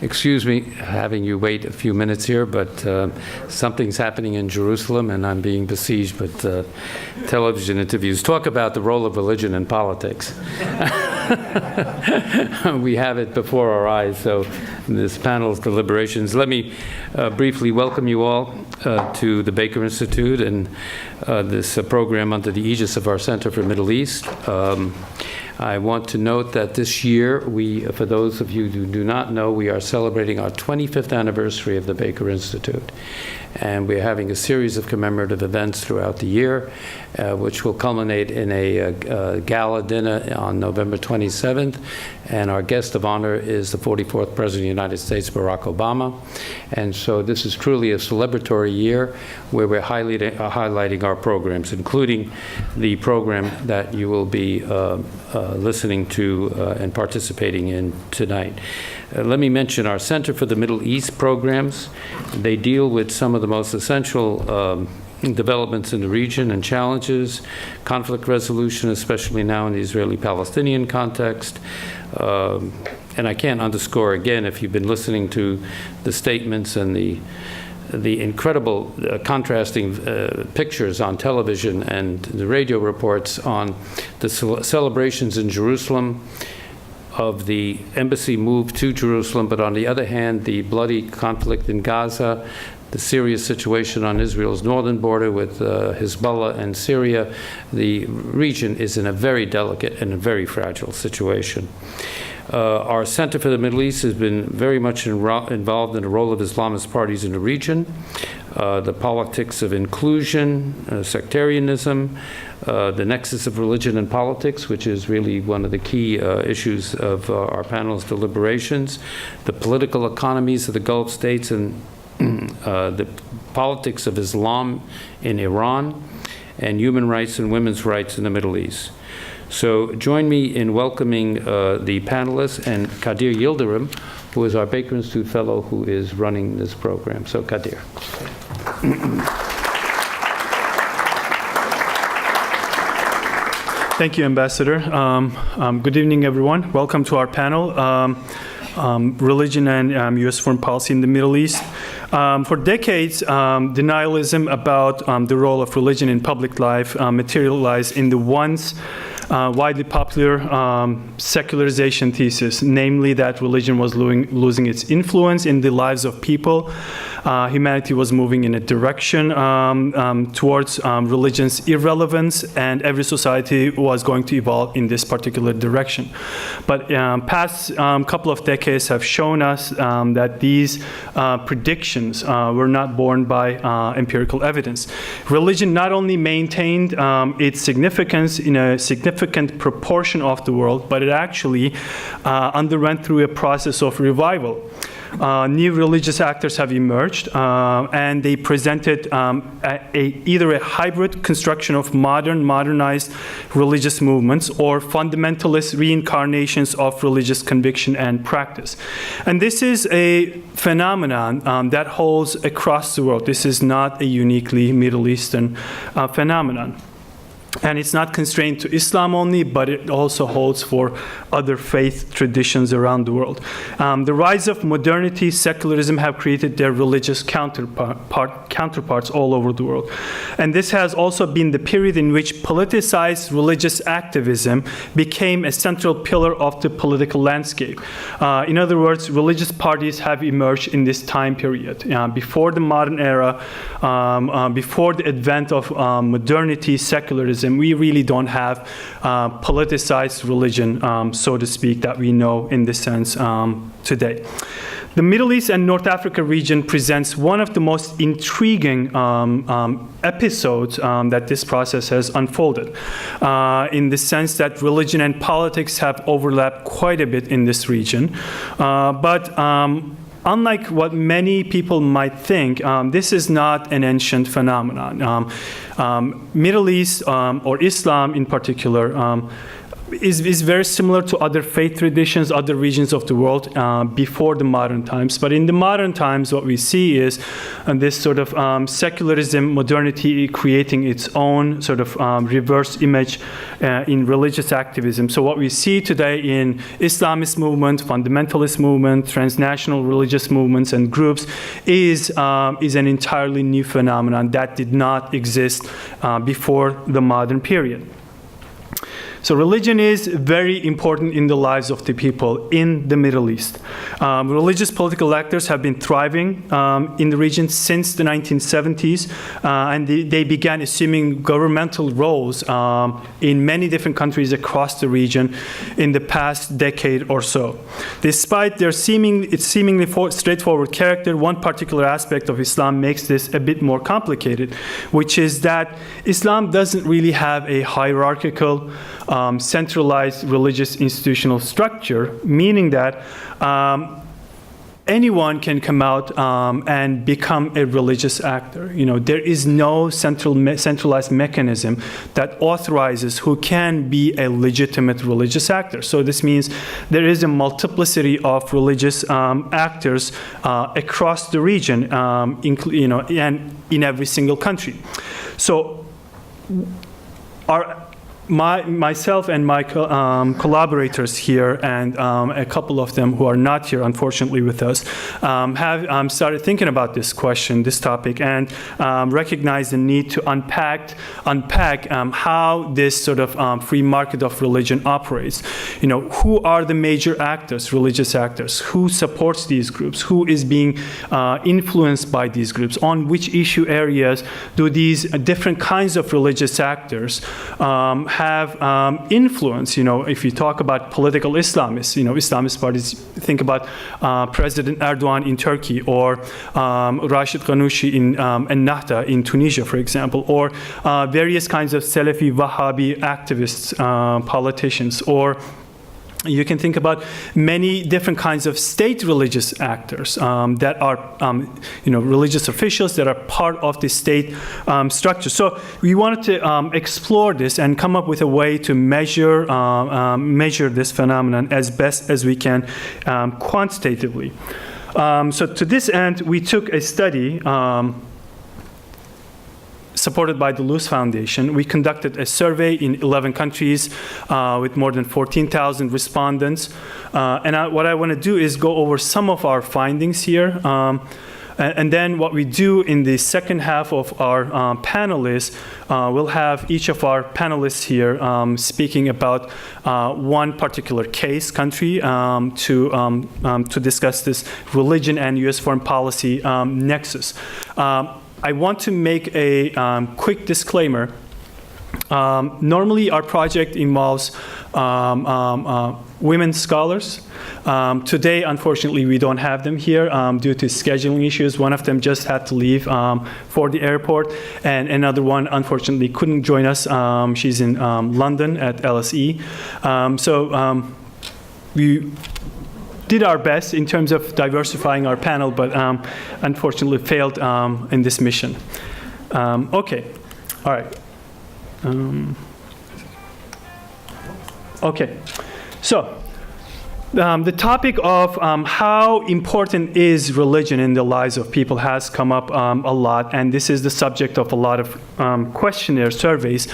Excuse me having you wait a few minutes here, but something's happening in Jerusalem and I'm being besieged with television interviews. Talk about the role of religion in politics. We have it before our eyes, so this panel's deliberations. Let me briefly welcome you all to the Baker Institute and this program under the aegis of our Center for Middle East. I want to note that this year, for those of you who do not know, we are celebrating our 25th anniversary of the Baker Institute. And we're having a series of commemorative events throughout the year, which will culminate in a gala dinner on November 27th. And our guest of honor is the 44th President of the United States, Barack Obama. And so this is truly a celebratory year where we're highlighting our programs, including the program that you will be listening to and participating in tonight. Let me mention our Center for the Middle East programs. They deal with some of the most essential developments in the region and challenges, conflict resolution, especially now in the Israeli-Palestinian context. And I can't underscore again, if you've been listening to the statements and the incredible contrasting pictures on television and the radio reports on the celebrations in Jerusalem of the embassy move to Jerusalem, but on the other hand, the bloody conflict in Gaza, the serious situation on Israel's northern border with Hezbollah and Syria. The region is in a very delicate and a very fragile situation. Our Center for the Middle East has been very much involved in the role of Islamist parties in the region, the politics of inclusion, sectarianism, the nexus of religion and politics, which is really one of the key issues of our panel's deliberations, the political economies of the Gulf states and the politics of Islam in Iran, and human rights and women's rights in the Middle East. So join me in welcoming the panelists and Kadir Yildirim, who is our Baker Institute Fellow who is running this program. So Kadir. Thank you, Ambassador. Good evening, everyone. Welcome to our panel, Religion and U.S. Foreign Policy in the Middle East. For decades, denialism about the role of religion in public life materialized in the once widely popular secularization thesis, namely that religion was losing its influence in the lives of people. Humanity was moving in a direction towards religion's irrelevance, and every society was going to evolve in this particular direction. But past couple of decades have shown us that these predictions were not borne by empirical evidence. Religion not only maintained its significance in a significant proportion of the world, but it actually underwent through a process of revival. New religious actors have emerged, and they presented either a hybrid construction of modernized religious movements or fundamentalist reincarnations of religious conviction and practice. And this is a phenomenon that holds across the world. This is not a uniquely Middle Eastern phenomenon. And it's not constrained to Islam only, but it also holds for other faith traditions around the world. The rise of modernity, secularism have created their religious counterparts all over the world. And this has also been the period in which politicized religious activism became a central pillar of the political landscape. In other words, religious parties have emerged in this time period. Before the modern era, before the advent of modernity, secularism, we really don't have politicized religion, so to speak, that we know in this sense today. The Middle East and North Africa region presents one of the most intriguing episodes that this process has unfolded, in the sense that religion and politics have overlapped quite a bit in this region. Unlike what many people might think, this is not an ancient phenomenon. Middle East, or Islam in particular, is very similar to other faith traditions, other regions of the world before the modern times. But in the modern times, what we see is this sort of secularism, modernity creating its own sort of reverse image in religious activism. So what we see today in Islamist movement, fundamentalist movement, transnational religious movements and groups is an entirely new phenomenon that did not exist before the modern period. So religion is very important in the lives of the people in the Middle East. Religious political actors have been thriving in the region since the 1970s, and they began assuming governmental roles in many different countries across the region in the past decade or so. Despite their seemingly straightforward character, one particular aspect of Islam makes this a bit more complicated, which is that Islam doesn't really have a hierarchical centralized religious institutional structure, meaning that anyone can come out and become a religious actor. You know, there is no centralized mechanism that authorizes who can be a legitimate religious actor. So this means there is a multiplicity of religious actors across the region, and in every single country. So myself and my collaborators here, and a couple of them who are not here, unfortunately, with us, have started thinking about this question, this topic, and recognize the need to unpack how this sort of free market of religion operates. You know, who are the major actors, religious actors? Who supports these groups? Who is being influenced by these groups? On which issue areas do these different kinds of religious actors have influence? You know, if you talk about political Islamists, you know, Islamist parties, think about President Erdogan in Turkey, or Rashid Ghannouchi in Ennahda in Tunisia, for example, or various kinds of Salafi, Wahhabi activists, politicians, or you can think about many different kinds of state religious actors that are, religious officials that are part of the state structure. So we wanted to explore this and come up with a way to measure this phenomenon as best as we can quantitatively. So to this end, we took a study supported by the Luce Foundation. We conducted a survey in 11 countries with more than 14,000 respondents. What I want to do is go over some of our findings here. And then what we do in the second half of our panelists, we'll have each of our panelists here speaking about one particular case, country, to discuss this religion and U.S. foreign policy nexus. I want to make a quick disclaimer. Normally, our project involves women scholars. Today, unfortunately, we don't have them here due to scheduling issues. One of them just had to leave for the airport, and another one, unfortunately, couldn't join us. She's in London at LSE. We did our best in terms of diversifying our panel, but unfortunately failed in this mission. Okay, all right. Okay, so the topic of how important is religion in the lives of people has come up a lot, and this is the subject of a lot of questionnaire surveys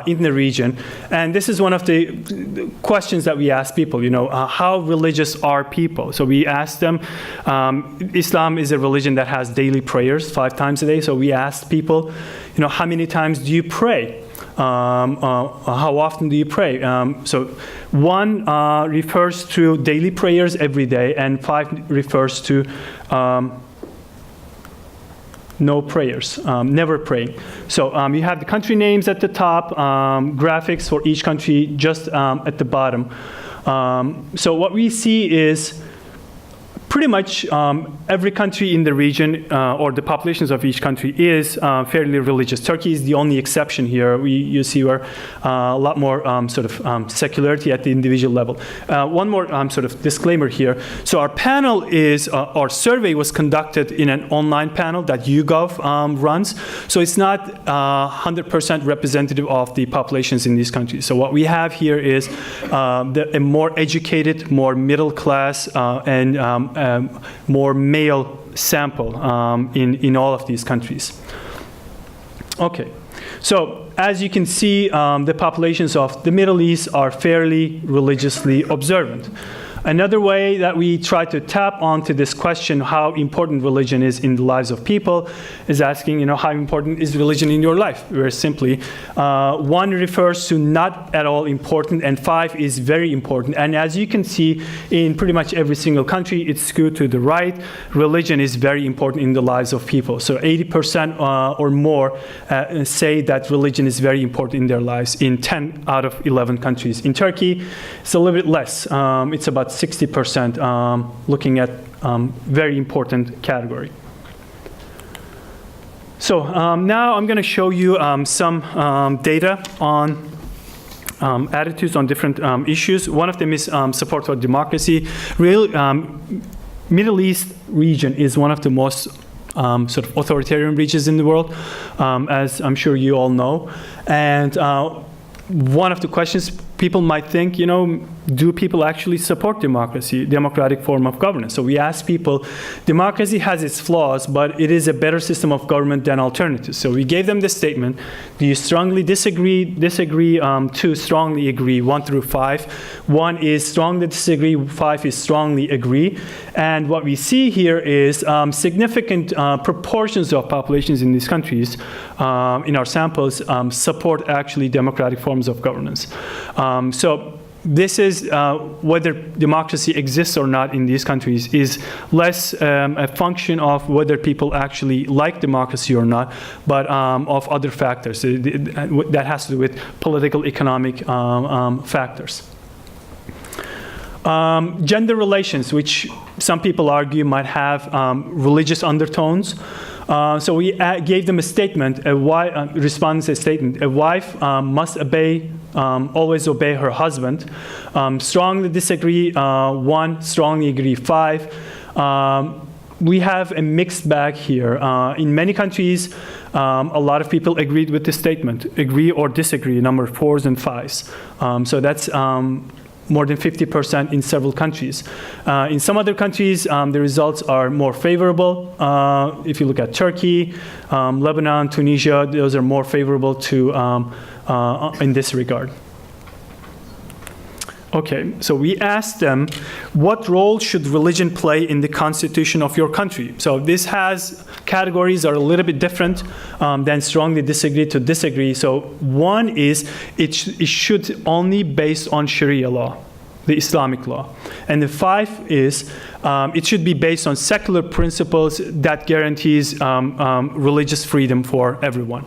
in the region. And this is one of the questions that we ask people, you know, how religious are people? So we ask them, Islam is a religion that has daily prayers 5 times a day, so we ask people, you know, how many times do you pray? How often do you pray? So 1 refers to daily prayers every day, and 5 refers to no prayers, never praying. So you have the country names at the top, graphics for each country just at the bottom. So what we see is pretty much every country in the region or the populations of each country is fairly religious. Turkey is the only exception here. You see where a lot more secularity at the individual level. One more sort of disclaimer here. So our panel is, our survey was conducted in an online panel that YouGov runs. So it's not 100% representative of the populations in these countries. So what we have here is a more educated, more middle class, and more male sample in all of these countries. Okay, so as you can see, the populations of the Middle East are fairly religiously observant. Another way that we try to tap onto this question, how important religion is in the lives of people, is asking, how important is religion in your life? Very simply, 1 refers to not at all important, and 5 is very important. And as you can see, in pretty much every single country, it's skewed to the right. Religion is very important in the lives of people. So 80% or more say that religion is very important in their lives in 10 out of 11 countries. In Turkey, it's a little bit less. It's about 60%, looking at very important category. So now I'm going to show you some data on attitudes on different issues. One of them is support for democracy. Middle East region is one of the most sort of authoritarian regions in the world, as I'm sure you all know. And one of the questions people might think, do people actually support democracy, democratic form of governance? So we ask people, democracy has its flaws, but it is a better system of government than alternatives. So we gave them the statement, do you strongly disagree, 2, strongly agree, 1 through 5. 1 is strongly disagree, 5 is strongly agree. And what we see here is significant proportions of populations in these countries, in our samples, support actually democratic forms of governance. So this is whether democracy exists or not in these countries is less a function of whether people actually like democracy or not, but of other factors. That has to do with political, economic factors. Gender relations, which some people argue might have religious undertones. So we gave them a statement, respondents a statement. A wife must always obey her husband. Strongly disagree, 1, strongly agree, 5. We have a mixed bag here. In many countries, a lot of people agreed with this statement, agree or disagree, number 4s and 5s. So that's more than 50% in several countries. In some other countries, the results are more favorable. If you look at Turkey, Lebanon, Tunisia, those are more favorable to in this regard. Okay, so we asked them, what role should religion play in the constitution of your country? So this has, categories are a little bit different than strongly disagree to disagree. So 1 is, it should only based on Sharia law, the Islamic law. And the 5 is, it should be based on secular principles that guarantees religious freedom for everyone.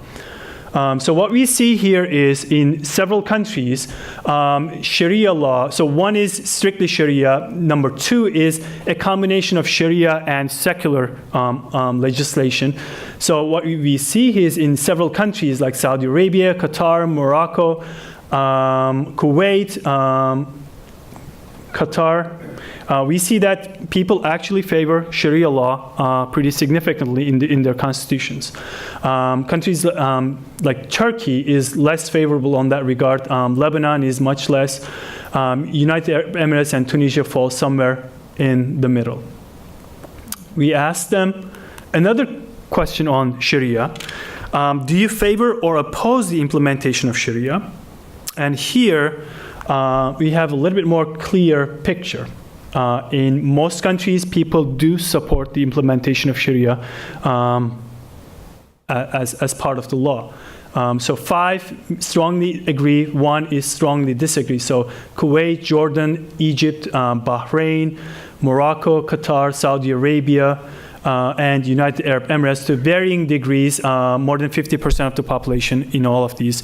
So what we see here is in several countries, Sharia law, so 1 is strictly Sharia, number 2 is a combination of Sharia and secular legislation. So what we see is in several countries like Saudi Arabia, Qatar, Morocco, Kuwait, Qatar, we see that people actually favor Sharia law pretty significantly in their constitutions. Countries like Turkey is less favorable on that regard. Lebanon is much less. United Arab Emirates and Tunisia fall somewhere in the middle. We asked them another question on Sharia. Do you favor or oppose the implementation of Sharia? And here we have a little bit more clear picture. In most countries, people do support the implementation of Sharia as part of the law. So 5 strongly agree, 1 is strongly disagree. So Kuwait, Jordan, Egypt, Bahrain, Morocco, Qatar, Saudi Arabia, and United Arab Emirates, to varying degrees, more than 50% of the population in all of these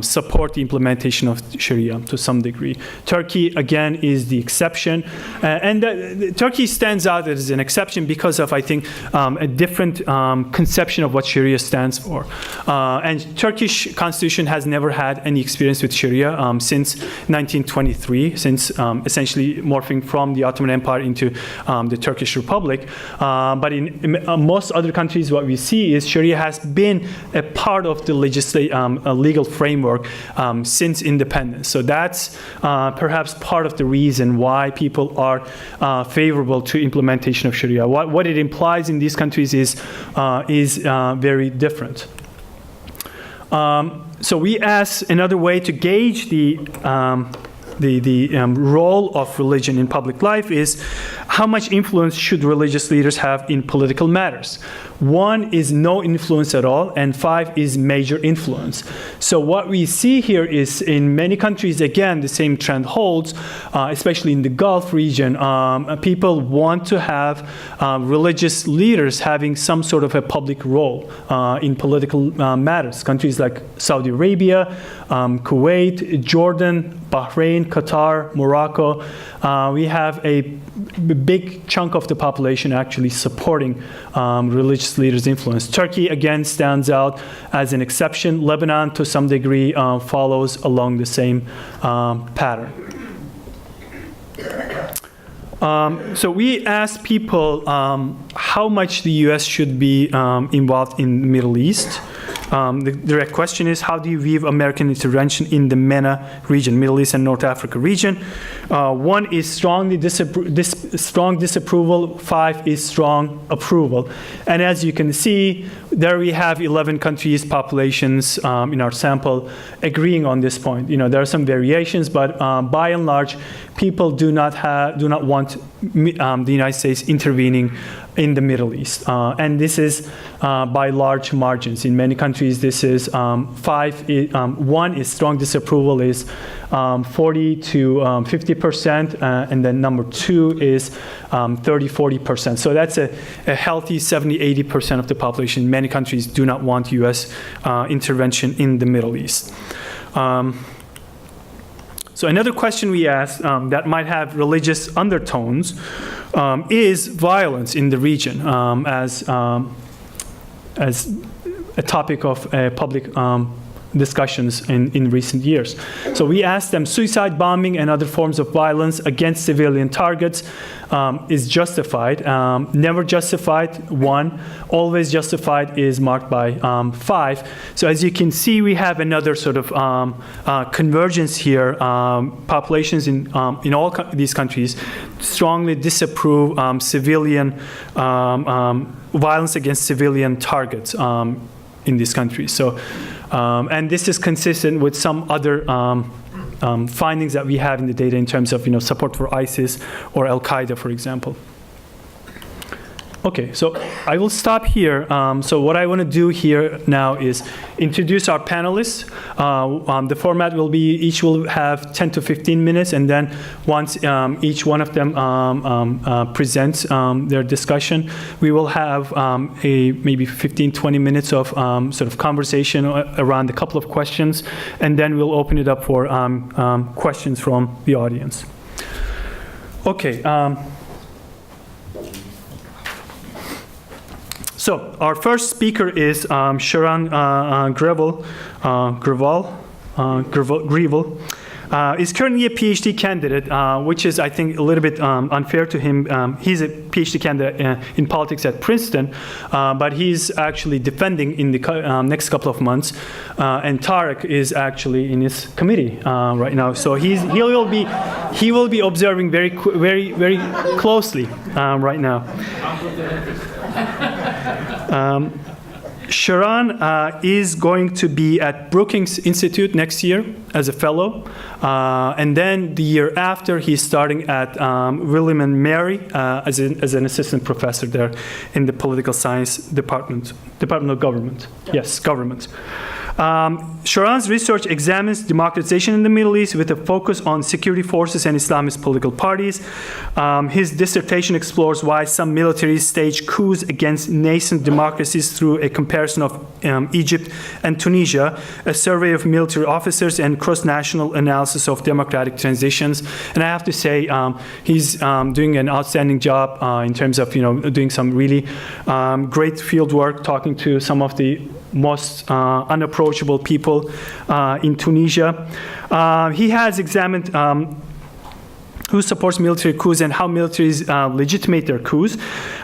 support the implementation of Sharia to some degree. Turkey, again, is the exception. Turkey stands out as an exception because of, I think, a different conception of what Sharia stands for. And Turkish constitution has never had any experience with Sharia since 1923, since essentially morphing from the Ottoman Empire into the Turkish Republic. But in most other countries, what we see is Sharia has been a part of the legal framework since independence. So that's perhaps part of the reason why people are favorable to implementation of Sharia. What it implies in these countries is very different. So we ask another way to gauge the role of religion in public life is how much influence should religious leaders have in political matters? 1 is no influence at all, and 5 is major influence. So what we see here is in many countries, again, the same trend holds, especially in the Gulf region. People want to have religious leaders having some sort of a public role in political matters. Countries like Saudi Arabia, Kuwait, Jordan, Bahrain, Qatar, Morocco, we have a big chunk of the population actually supporting religious leaders' influence. Turkey, again, stands out as an exception. Lebanon, to some degree, follows along the same pattern. So we asked people how much the U.S. should be involved in the Middle East. The direct question is, how do you view American intervention in the MENA region, Middle East and North Africa region? 1 is strong disapproval, 5 is strong approval. And as you can see, there we have 11 countries, populations in our sample agreeing on this point. There are some variations, but by and large, people do not want the United States intervening in the Middle East. And this is by large margins. In many countries, this is 1 is strong disapproval is 40 to 50%, and then number 2 is 30-40%. So that's a healthy 70-80% of the population. In many countries do not want U.S. Intervention in the Middle East. So another question we asked that might have religious undertones is violence in the region as a topic of public discussions in recent years. So we asked them, suicide bombing and other forms of violence against civilian targets is justified. Never justified, 1. Always justified is marked by 5. So as you can see, we have another sort of convergence here. Populations in all these countries strongly disapprove civilian violence against civilian targets in these countries. So, and this is consistent with some other findings that we have in the data in terms of support for ISIS or Al-Qaeda, for example. Okay, so I will stop here. So what I want to do here now is introduce our panelists. The format will be each will have 10 to 15 minutes, and then once each one of them presents their discussion, we will have maybe 15, 20 minutes of sort of conversation around a couple of questions, and then we'll open it up for questions from the audience. Okay. So our first speaker is Sharon Greville. Is currently a PhD candidate, which is, I think, a little bit unfair to him. He's a PhD candidate in politics at Princeton, but he's actually defending in the next couple of months. And Tarek is actually in his committee right now, so he will be observing very closely right now. Sharan is going to be at Brookings Institute next year as a fellow. And then the year after, he's starting at William and Mary as an assistant professor there in the political science department of government. Yes, government. Sharan's research examines democratization in the Middle East with a focus on security forces and Islamist political parties. His dissertation explores why some militaries stage coups against nascent democracies through a comparison of Egypt and Tunisia, a survey of military officers, and cross-national analysis of democratic transitions. And I have to say, he's doing an outstanding job in terms of doing some really great field work, talking to some of the most unapproachable people in Tunisia. He has examined who supports military coups and how militaries legitimate their coups.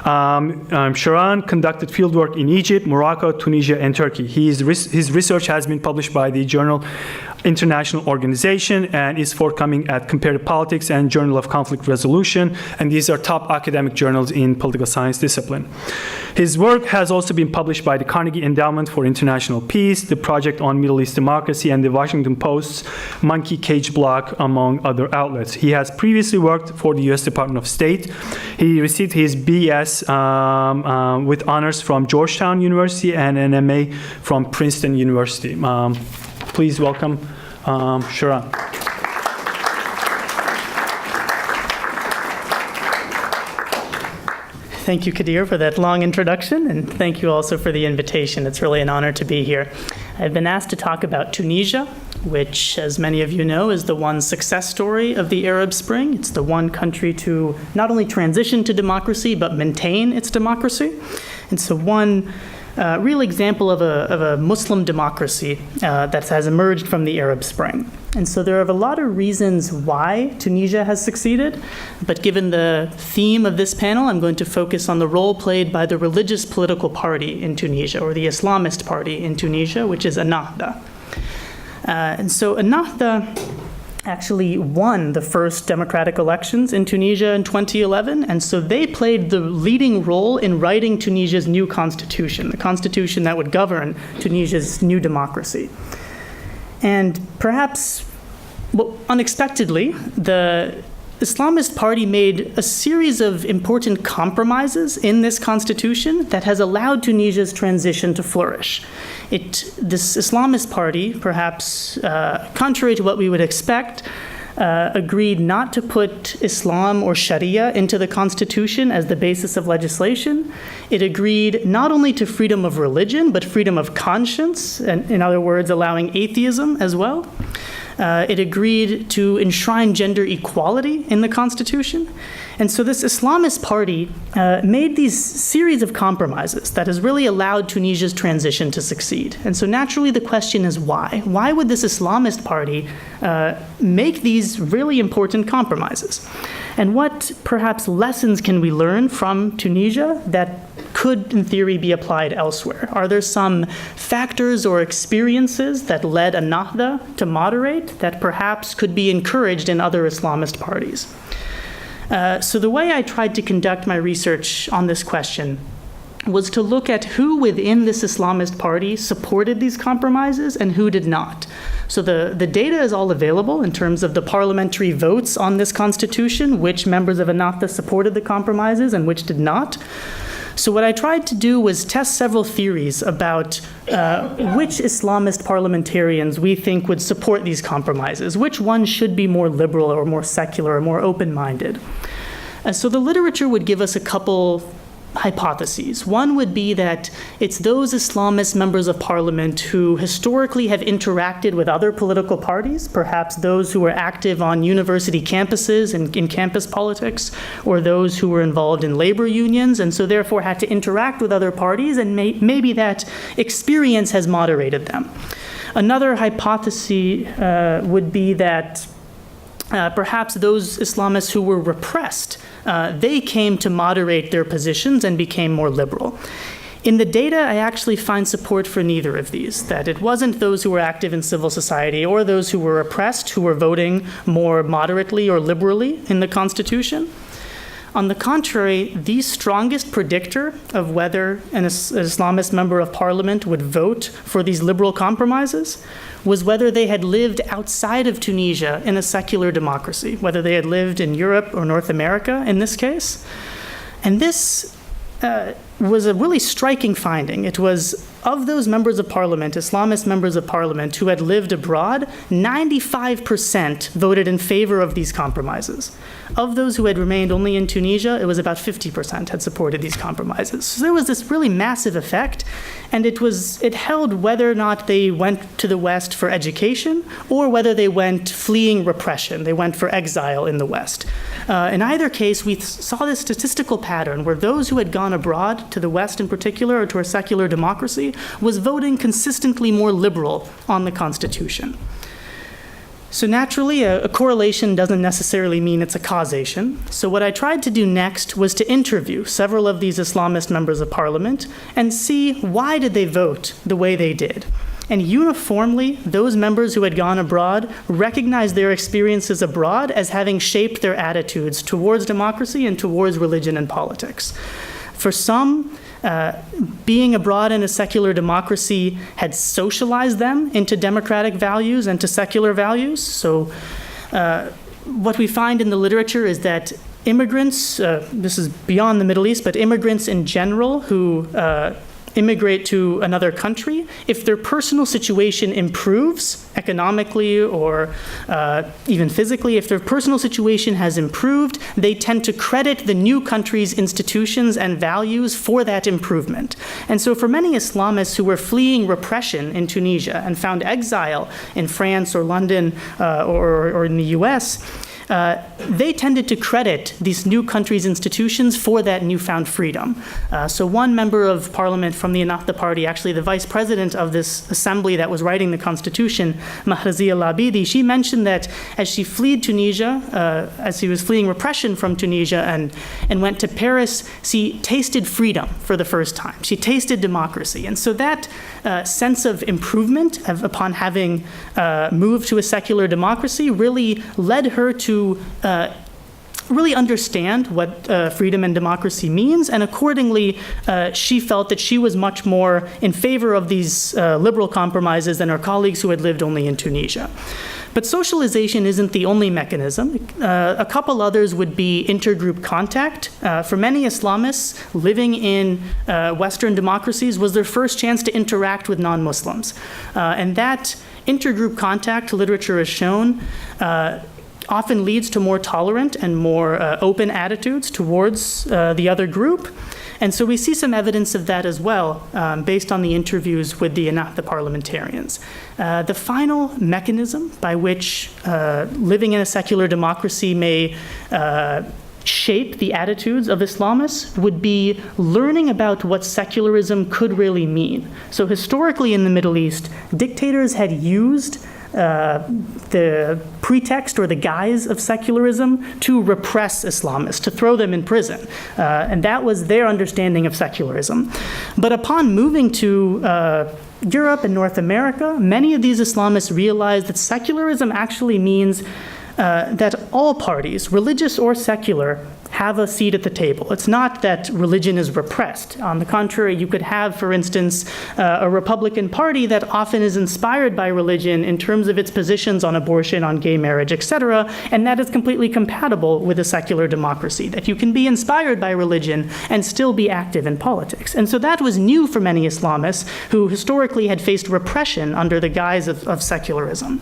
Sharan conducted fieldwork in Egypt, Morocco, Tunisia, and Turkey. His research has been published by the journal International Organization and is forthcoming at Comparative Politics and Journal of Conflict Resolution, and these are top academic journals in political science discipline. His work has also been published by the Carnegie Endowment for International Peace, the Project on Middle East Democracy, and the Washington Post's Monkey Cage blog, among other outlets. He has previously worked for the U.S. Department of State. He received his B.S. With honors from Georgetown University and an M.A. from Princeton University. Please welcome Sharan. Thank you, Kadir, for that long introduction, and thank you also for the invitation. It's really an honor to be here. I've been asked to talk about Tunisia, which, as many of you know, is the one success story of the Arab Spring. It's the one country to not only transition to democracy, but maintain its democracy. And so one real example of a Muslim democracy that has emerged from the Arab Spring. And so there are a lot of reasons why Tunisia has succeeded, but given the theme of this panel, I'm going to focus on the role played by the religious political party in Tunisia, or the Islamist party in Tunisia, which is Ennahda. And so Ennahda actually won the first democratic elections in Tunisia in 2011, and so they played the leading role in writing Tunisia's new constitution, the constitution that would govern Tunisia's new democracy. And perhaps, unexpectedly, the Islamist party made a series of important compromises in this constitution that has allowed Tunisia's transition to flourish. This Islamist party, perhaps contrary to what we would expect, agreed not to put Islam or Sharia into the constitution as the basis of legislation. It agreed not only to freedom of religion, but freedom of conscience, and in other words, allowing atheism as well. It agreed to enshrine gender equality in the constitution. And so this Islamist party made these series of compromises that has really allowed Tunisia's transition to succeed. And so naturally the question is why? Why would this Islamist party make these really important compromises? And what perhaps lessons can we learn from Tunisia that could, in theory, be applied elsewhere? Are there some factors or experiences that led Ennahda to moderate that perhaps could be encouraged in other Islamist parties? So the way I tried to conduct my research on this question was to look at who within this Islamist party supported these compromises and who did not. So the data is all available in terms of the parliamentary votes on this constitution, which members of Ennahda supported the compromises and which did not. So what I tried to do was test several theories about which Islamist parliamentarians we think would support these compromises, which ones should be more liberal or more secular or more open-minded. So the literature would give us a couple hypotheses. One would be that it's those Islamist members of parliament who historically have interacted with other political parties, perhaps those who were active on university campuses and in campus politics, or those who were involved in labor unions, and so therefore had to interact with other parties, and maybe that experience has moderated them. Another hypothesis would be that perhaps those Islamists who were repressed, they came to moderate their positions and became more liberal. In the data, I actually find support for neither of these, that it wasn't those who were active in civil society or those who were oppressed who were voting more moderately or liberally in the Constitution. On the contrary, the strongest predictor of whether an Islamist member of parliament would vote for these liberal compromises was whether they had lived outside of Tunisia in a secular democracy, whether they had lived in Europe or North America in this case. And this was a really striking finding. It was, of those members of parliament, Islamist members of parliament who had lived abroad, 95% voted in favor of these compromises. Of those who had remained only in Tunisia, it was about 50% had supported these compromises. So there was this really massive effect, and it held whether or not they went to the West for education or whether they went fleeing repression. They went for exile in the West. In either case, we saw this statistical pattern where those who had gone abroad, to the West in particular, or to a secular democracy, was voting consistently more liberal on the Constitution. So naturally, a correlation doesn't necessarily mean it's a causation. So what I tried to do next was to interview several of these Islamist members of parliament and see why did they vote the way they did. And uniformly, those members who had gone abroad recognized their experiences abroad as having shaped their attitudes towards democracy and towards religion and politics. For some, being abroad in a secular democracy had socialized them into democratic values and to secular values. So what we find in the literature is that immigrants, this is beyond the Middle East, but immigrants in general who immigrate to another country, if their personal situation improves economically or even physically, if their personal situation has improved, they tend to credit the new country's institutions and values for that improvement. And so for many Islamists who were fleeing repression in Tunisia and found exile in France or London or in the US, they tended to credit these new countries' institutions for that newfound freedom. So one member of parliament from the Ennahda party, actually the vice president of this assembly that was writing the constitution, Mahrazia Labidi, she mentioned that as she fled Tunisia, as she was fleeing repression from Tunisia and went to Paris, she tasted freedom for the first time. She tasted democracy. And so that sense of improvement upon having moved to a secular democracy really led her to really understand what freedom and democracy means, and accordingly, she felt that she was much more in favor of these liberal compromises than her colleagues who had lived only in Tunisia. But socialization isn't the only mechanism. A couple others would be intergroup contact. For many Islamists, living in Western democracies was their first chance to interact with non-Muslims. And that intergroup contact, literature has shown, often leads to more tolerant and more open attitudes towards the other group. And so we see some evidence of that as well, based on the interviews with the Ennahda parliamentarians. The final mechanism by which living in a secular democracy may shape the attitudes of Islamists would be learning about what secularism could really mean. So historically in the Middle East, dictators had used the pretext or the guise of secularism to repress Islamists, to throw them in prison. And that was their understanding of secularism. But upon moving to Europe and North America, many of these Islamists realized that secularism actually means that all parties, religious or secular, have a seat at the table. It's not that religion is repressed. On the contrary, you could have, for instance, a Republican Party that often is inspired by religion in terms of its positions on abortion, on gay marriage, etc., and that is completely compatible with a secular democracy, that you can be inspired by religion and still be active in politics. And so that was new for many Islamists who historically had faced repression under the guise of secularism.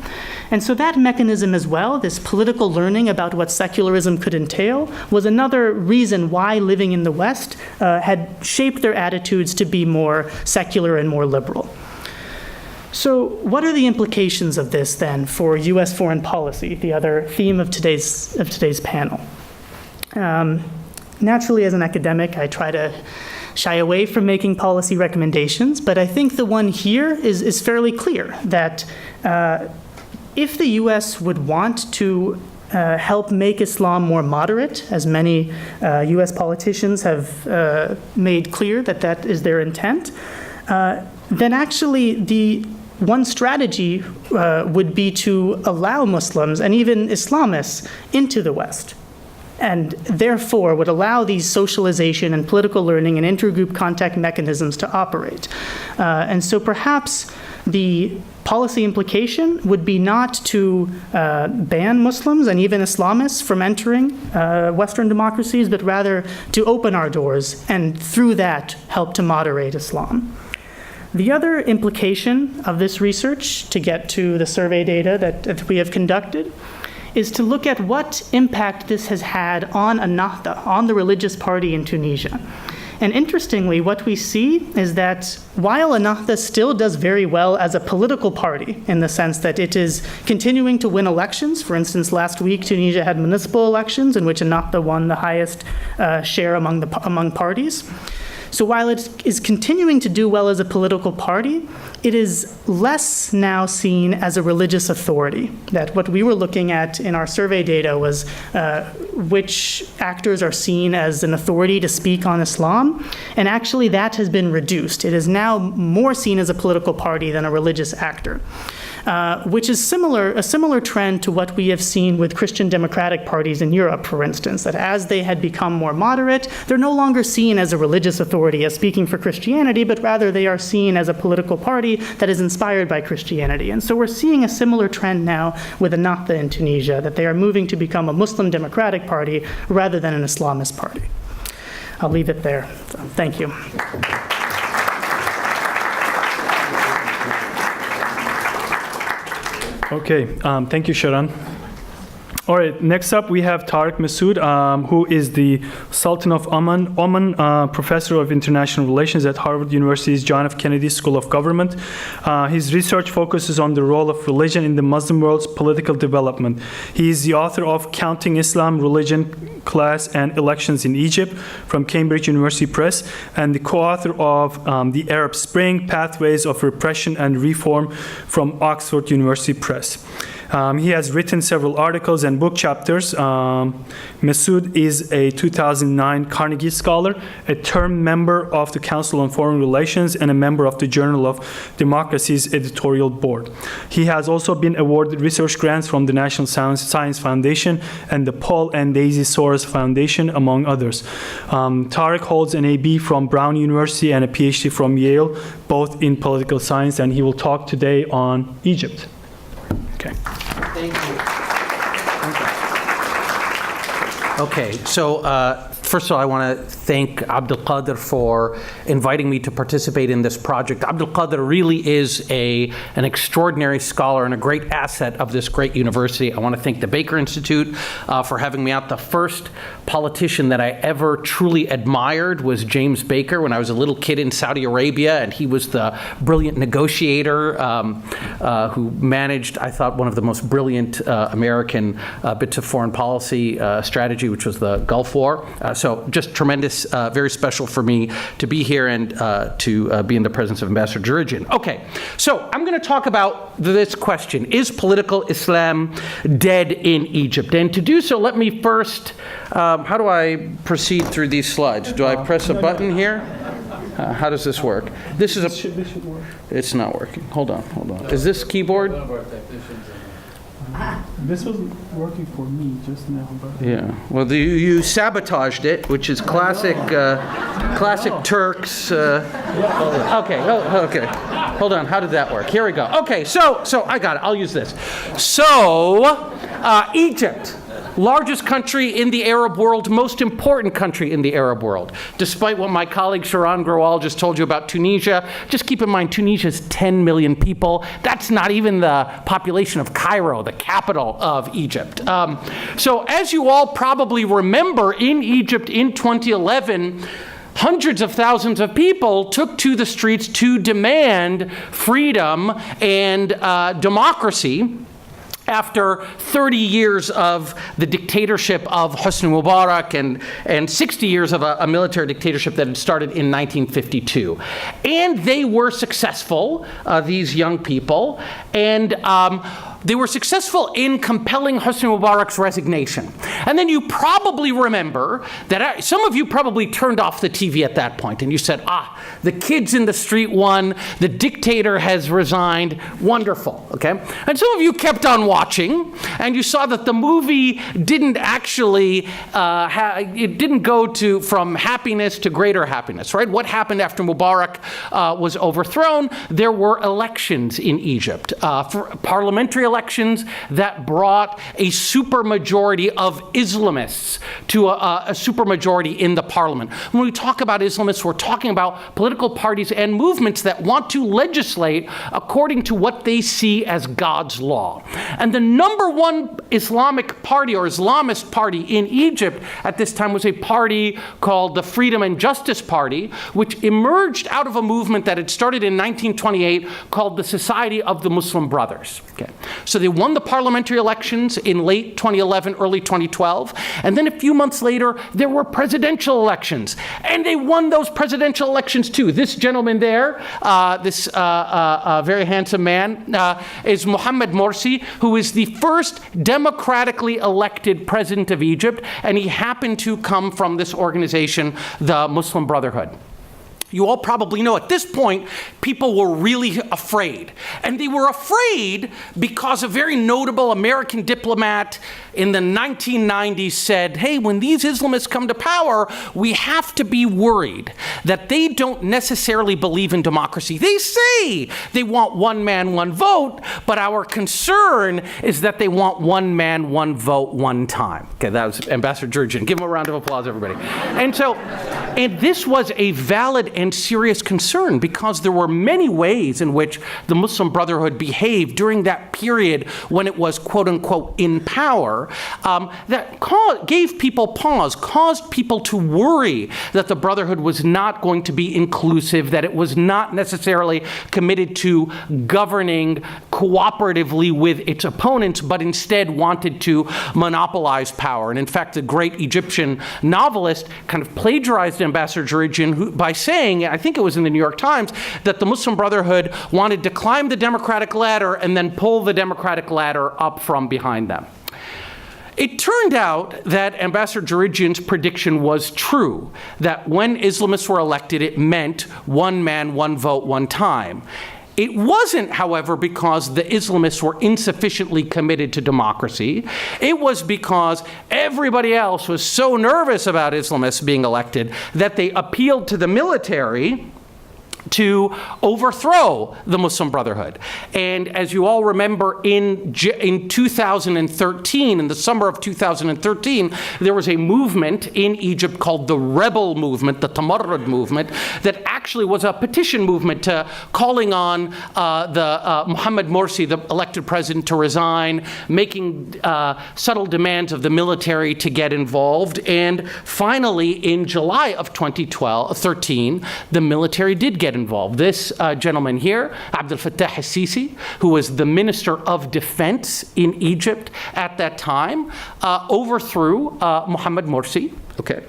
And so that mechanism as well, this political learning about what secularism could entail, was another reason why living in the West had shaped their attitudes to be more secular and more liberal. So what are the implications of this then for U.S. foreign policy, the other theme of today's panel? Naturally, as an academic, I try to shy away from making policy recommendations, but I think the one here is fairly clear, that if the U.S. would want to help make Islam more moderate, as many U.S. politicians have made clear that is their intent, then actually the one strategy would be to allow Muslims and even Islamists into the West. and therefore would allow these socialization and political learning and intergroup contact mechanisms to operate. And so perhaps the policy implication would be not to ban Muslims and even Islamists from entering Western democracies, but rather to open our doors and through that help to moderate Islam. The other implication of this research, to get to the survey data that we have conducted, is to look at what impact this has had on Ennahda, on the religious party in Tunisia. And interestingly, what we see is that while Ennahda still does very well as a political party, in the sense that it is continuing to win elections, for instance, last week Tunisia had municipal elections in which Ennahda won the highest share among parties. So while it is continuing to do well as a political party, it is less now seen as a religious authority. That what we were looking at in our survey data was which actors are seen as an authority to speak on Islam, and actually that has been reduced. It is now more seen as a political party than a religious actor. Which is a similar trend to what we have seen with Christian democratic parties in Europe, for instance, that as they had become more moderate, they're no longer seen as a religious authority as speaking for Christianity, but rather they are seen as a political party that is inspired by Christianity. And so we're seeing a similar trend now with Ennahda in Tunisia, that they are moving to become a Muslim democratic party rather than an Islamist party. I'll leave it there. So, thank you. Okay, thank you, Sharan. All right, next up we have Tariq Masood, who is the Sultan of Oman Professor of International Relations at Harvard University's John F. Kennedy School of Government. His research focuses on the role of religion in the Muslim world's political development. He is the author of Counting Islam, Religion, Class, and Elections in Egypt from Cambridge University Press, and the co-author of The Arab Spring, Pathways of Repression and Reform from Oxford University Press. He has written several articles and book chapters. Masood is a 2009 Carnegie Scholar, a term member of the Council on Foreign Relations, and a member of the Journal of Democracy's editorial board. He has also been awarded research grants from the National Science Foundation and the Paul and Daisy Soros Foundation, among others. Tariq holds an AB from Brown University and a PhD from Yale, both in political science, and he will talk today on Egypt. Okay. Thank you. Okay, so first of all, I want to thank A.Kadir for inviting me to participate in this project. A.Kadir really is an extraordinary scholar and a great asset of this great university. I want to thank the Baker Institute for having me out. The first politician that I ever truly admired was James Baker when I was a little kid in Saudi Arabia, and he was the brilliant negotiator who managed, I thought, one of the most brilliant American bits of foreign policy strategy, which was the Gulf War. So just tremendous, very special for me to be here and to be in the presence of Ambassador Jurijan. Okay, so I'm going to talk about this question: is political Islam dead in Egypt? And to do so, let me first, how do I proceed through these slides? Do I press a button here? How does this work? This is a. This should work. It's not working. Hold on. Is this keyboard? This wasn't working for me just now. But yeah. Well, you sabotaged it, which is classic, classic Turks. Okay. Hold on. How did that work? Here we go. Okay. So I got it. I'll use this. So, Egypt. Largest country in the Arab world, most important country in the Arab world. Despite what my colleague Sharan Grewal just told you about Tunisia, just keep in mind Tunisia's 10 million people. That's not even the population of Cairo, the capital of Egypt. So as you all probably remember, in Egypt in 2011, hundreds of thousands of people took to the streets to demand freedom and democracy after 30 years of the dictatorship of Hosni Mubarak and 60 years of a military dictatorship that had started in 1952. And they were successful, these young people, and They were successful in compelling Hosni Mubarak's resignation. And then you probably remember that some of you probably turned off the TV at that point and you said, the kids in the street won, the dictator has resigned, wonderful, okay? And some of you kept on watching and you saw that the movie didn't actually, it didn't go from happiness to greater happiness, right? What happened after Mubarak was overthrown? There were elections in Egypt, for parliamentary elections that brought a supermajority of Islamists to a supermajority in the parliament. When we talk about Islamists, we're talking about political parties and movements that want to legislate according to what they see as God's law. And the number one Islamic party or Islamist party in Egypt at this time was a party called the Freedom and Justice Party, which emerged out of a movement that had started in 1928 called the Society of the Muslim Brothers. Okay. So they won the parliamentary elections in late 2011, early 2012, and then a few months later, there were presidential elections, and they won those presidential elections too. This gentleman there, this very handsome man, is Mohammed Morsi, who is the first democratically elected president of Egypt, and he happened to come from this organization, the Muslim Brotherhood. You all probably know at this point, people were really afraid. And they were afraid because a very notable American diplomat in the 1990s said, hey, when these Islamists come to power, we have to be worried that they don't necessarily believe in democracy. They say they want one man, one vote, but our concern is that they want one man, one vote, one time. Okay, that was Ambassador Jurgen. Give him a round of applause, everybody. And this was a valid and serious concern because there were many ways in which the Muslim Brotherhood behaved during that period when it was, quote unquote, in power, that gave people pause, caused people to worry that the Brotherhood was not going to be inclusive, that it was not necessarily committed to governing cooperatively with its opponents, but instead wanted to monopolize power. And in fact, the great Egyptian novelist kind of plagiarized Ambassador Jurgen by saying, I think it was in the New York Times, that the Muslim Brotherhood wanted to climb the democratic ladder and then pull the democratic ladder up from behind them. It turned out that Ambassador Jurgen's prediction was true, that when Islamists were elected, it meant one man, one vote, one time. It wasn't, however, because the Islamists were insufficiently committed to democracy. It was because everybody else was so nervous about Islamists being elected that they appealed to the military to overthrow the Muslim Brotherhood. And as you all remember, in 2013, in the summer of 2013, there was a movement in Egypt called the Rebel Movement, the Tamarrud movement, that actually was a petition movement calling on Mohammed Morsi, the elected president, to resign, making subtle demands of the military to get involved. And finally, in July of 2013, the military did get involved. This gentleman here, Abdel Fattah al-Sisi, who was the Minister of Defense in Egypt at that time, overthrew Mohammed Morsi. Okay.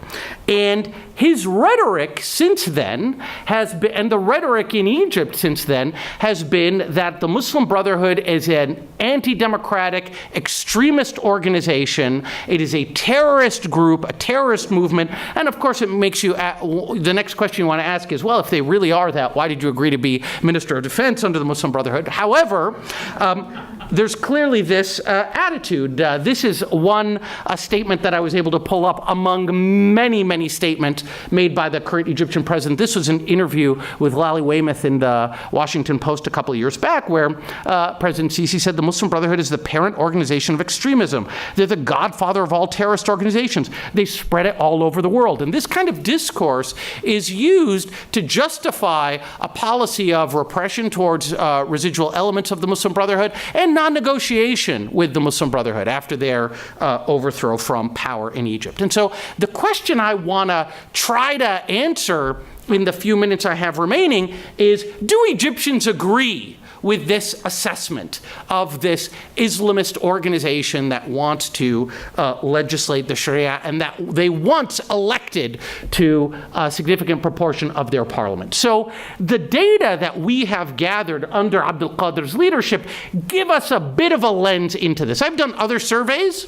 And his rhetoric since then has been, and the rhetoric in Egypt since then, has been that the Muslim Brotherhood is an anti-democratic, extremist organization. It is a terrorist group, a terrorist movement. And of course, it makes you, the next question you want to ask is, well, if they really are that, why did you agree to be Minister of Defense under the Muslim Brotherhood? However, there's clearly this attitude. This is one statement that I was able to pull up among many, many statements made by the current Egyptian president. This was an interview with Lally Weymouth in the Washington Post a couple of years back, where President Sisi said the Muslim Brotherhood is the parent organization of extremism. They're the godfather of all terrorist organizations. They spread it all over the world. And this kind of discourse is used to justify a policy of repression towards residual elements of the Muslim Brotherhood and non-negotiation with the Muslim Brotherhood after their overthrow from power in Egypt. And so the question I want to try to answer in the few minutes I have remaining is, do Egyptians agree with this assessment of this Islamist organization that wants to legislate the Sharia and that they once elected to a significant proportion of their parliament. So the data that we have gathered under Abdul Qadir's leadership give us a bit of a lens into this. I've done other surveys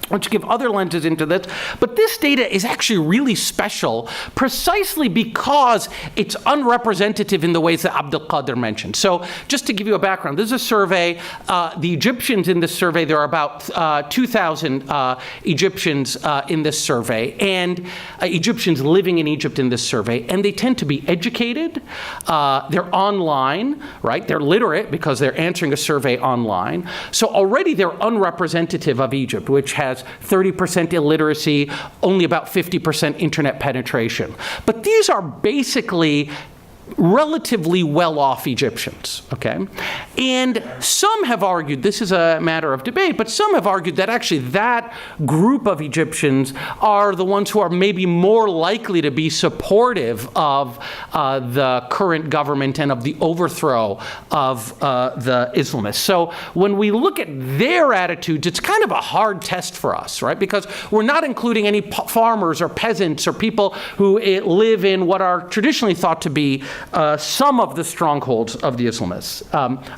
which give other lenses into this, but this data is actually really special precisely because it's unrepresentative in the ways that Abdul Qadir mentioned. So just to give you a background, this is a survey. The Egyptians in this survey, there are about 2,000 Egyptians in this survey, and Egyptians living in Egypt in this survey, and they tend to be educated. They're online, right? They're literate because they're answering a survey online. So already they're unrepresentative of Egypt, which has 30% illiteracy, only about 50% internet penetration. But these are basically relatively well-off Egyptians, okay? And some have argued, this is a matter of debate, but some have argued that actually that group of Egyptians are the ones who are maybe more likely to be supportive of the current government and of the overthrow of the Islamists. So when we look at their attitudes, it's kind of a hard test for us, right? Because we're not including any farmers or peasants or people who live in what are traditionally thought to be some of the strongholds of the Islamists.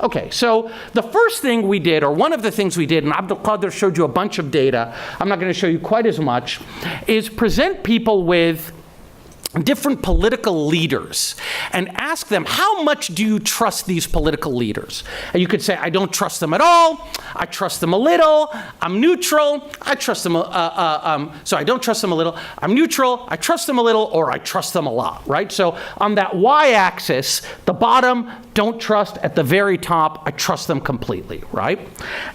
Okay, so the first thing we did, or one of the things we did, and Abdul Qadir showed you a bunch of data, I'm not going to show you quite as much, is present people with different political leaders and ask them, how much do you trust these political leaders? And you could say, I don't trust them at all, I trust them a little, I'm neutral, I trust them, so I don't trust them a little, I'm neutral, I trust them a little, or I trust them a lot, right? So on that y-axis, the bottom, don't trust, at the very top, I trust them completely, right?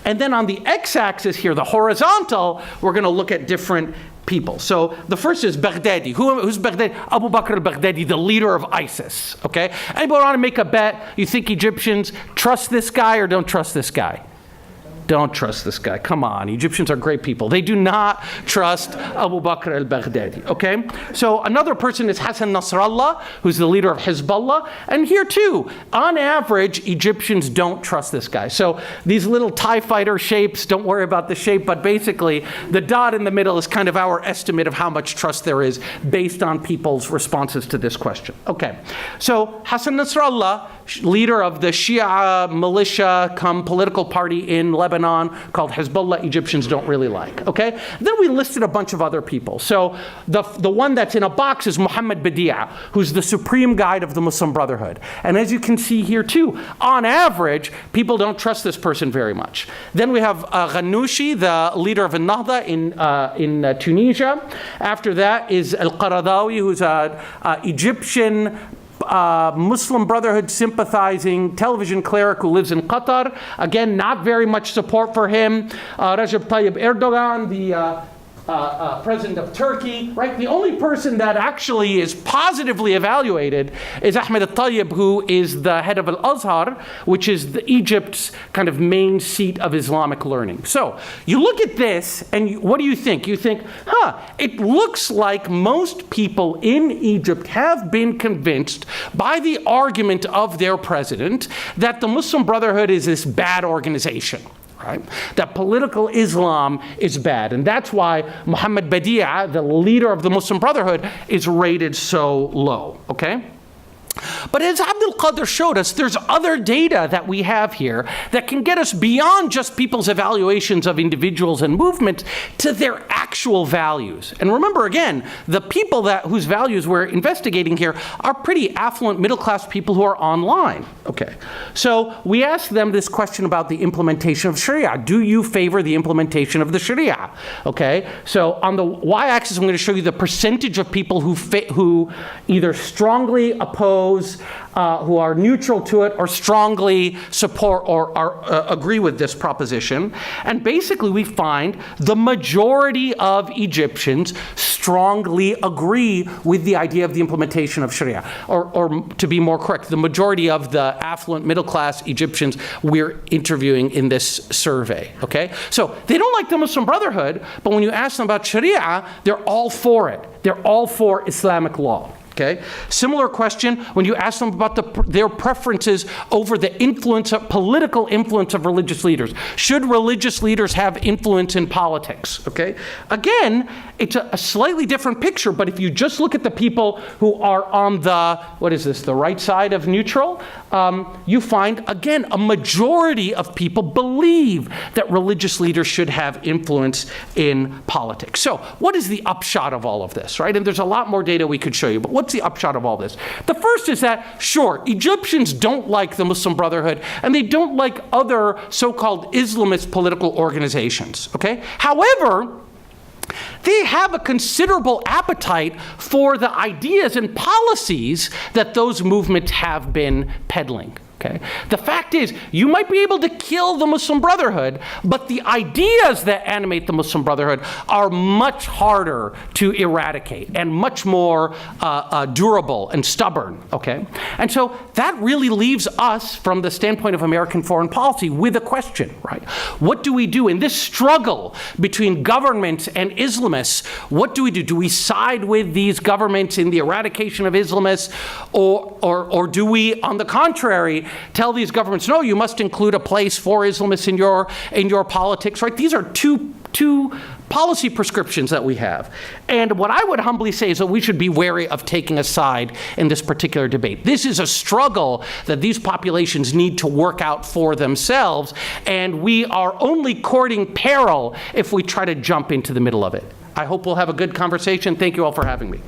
And then on the x-axis here, the horizontal, we're going to look at different people. So the first is Baghdadi. Who's Baghdadi? Abu Bakr al-Baghdadi, the leader of ISIS. Okay? Anybody want to make a bet? You think Egyptians trust this guy or don't trust this guy? Don't trust this guy. Come on. Egyptians are great people. They do not trust Abu Bakr al-Baghdadi. Okay? So another person is Hassan Nasrallah, who's the leader of Hezbollah. And here too, on average, Egyptians don't trust this guy. So these little TIE fighter shapes, don't worry about the shape, but basically the dot in the middle is kind of our estimate of how much trust there is based on people's responses to this question. Okay. So Hassan Nasrallah, leader of the Shia militia come political party in Lebanon called Hezbollah, Egyptians don't really like, okay? Then we listed a bunch of other people. So the one that's in a box is Muhammad Badi'a, who's the supreme guide of the Muslim Brotherhood. And as you can see here too, on average, people don't trust this person very much. Then we have Ghannouchi, the leader of Al-Nahda in Tunisia. After that is Al-Qaradawi, who's an Egyptian Muslim Brotherhood sympathizing television cleric who lives in Qatar. Again, not very much support for him. Recep Tayyip Erdogan, the president of Turkey, right? The only person that actually is positively evaluated is Ahmed al-Tayyib, who is the head of Al-Azhar, which is Egypt's kind of main seat of Islamic learning. So you look at this, and what do you think? You think, it looks like most people in Egypt have been convinced by the argument of their president that the Muslim Brotherhood is this bad organization. Right? That political Islam is bad. And that's why Muhammad Badi'a, the leader of the Muslim Brotherhood, is rated so low. Okay? But as Abdul Qadir showed us, there's other data that we have here that can get us beyond just people's evaluations of individuals and movements to their actual values. And remember again, the people whose values we're investigating here are pretty affluent middle-class people who are online. Okay, so we asked them this question about the implementation of Sharia. Do you favor the implementation of the Sharia? Okay, so on the y-axis, I'm going to show you the percentage of people who either strongly oppose, who are neutral to it, or strongly support or agree with this proposition. And basically we find the majority of Egyptians strongly agree with the idea of the implementation of Sharia. Or to be more correct, the majority of the affluent middle-class Egyptians we're interviewing in this survey, okay? So they don't like the Muslim Brotherhood, but when you ask them about Sharia, they're all for it. They're all for Islamic law. Okay? Similar question when you ask them about their preferences over the political influence of religious leaders. Should religious leaders have influence in politics? Okay? Again, it's a slightly different picture, but if you just look at the people who are on the right side of neutral, you find, again, a majority of people believe that religious leaders should have influence in politics. So what is the upshot of all of this, right? And there's a lot more data we could show you, but what's the upshot of all this? The first is that, sure, Egyptians don't like the Muslim Brotherhood, and they don't like other so-called Islamist political organizations, okay? However, they have a considerable appetite for the ideas and policies that those movements have been peddling. Okay? The fact is, you might be able to kill the Muslim Brotherhood, but the ideas that animate the Muslim Brotherhood are much harder to eradicate and much more durable and stubborn. Okay? And so that really leaves us, from the standpoint of American foreign policy, with a question, right? What do we do in this struggle between governments and Islamists? What do? Do we side with these governments in the eradication of Islamists, or do we, on the contrary, tell these governments, no, you must include a place for Islamists in your politics, right? These are two policy prescriptions that we have. And what I would humbly say is that we should be wary of taking a side in this particular debate. This is a struggle that these populations need to work out for themselves, and we are only courting peril if we try to jump into the middle of it. I hope we'll have a good conversation. Thank you all for having me.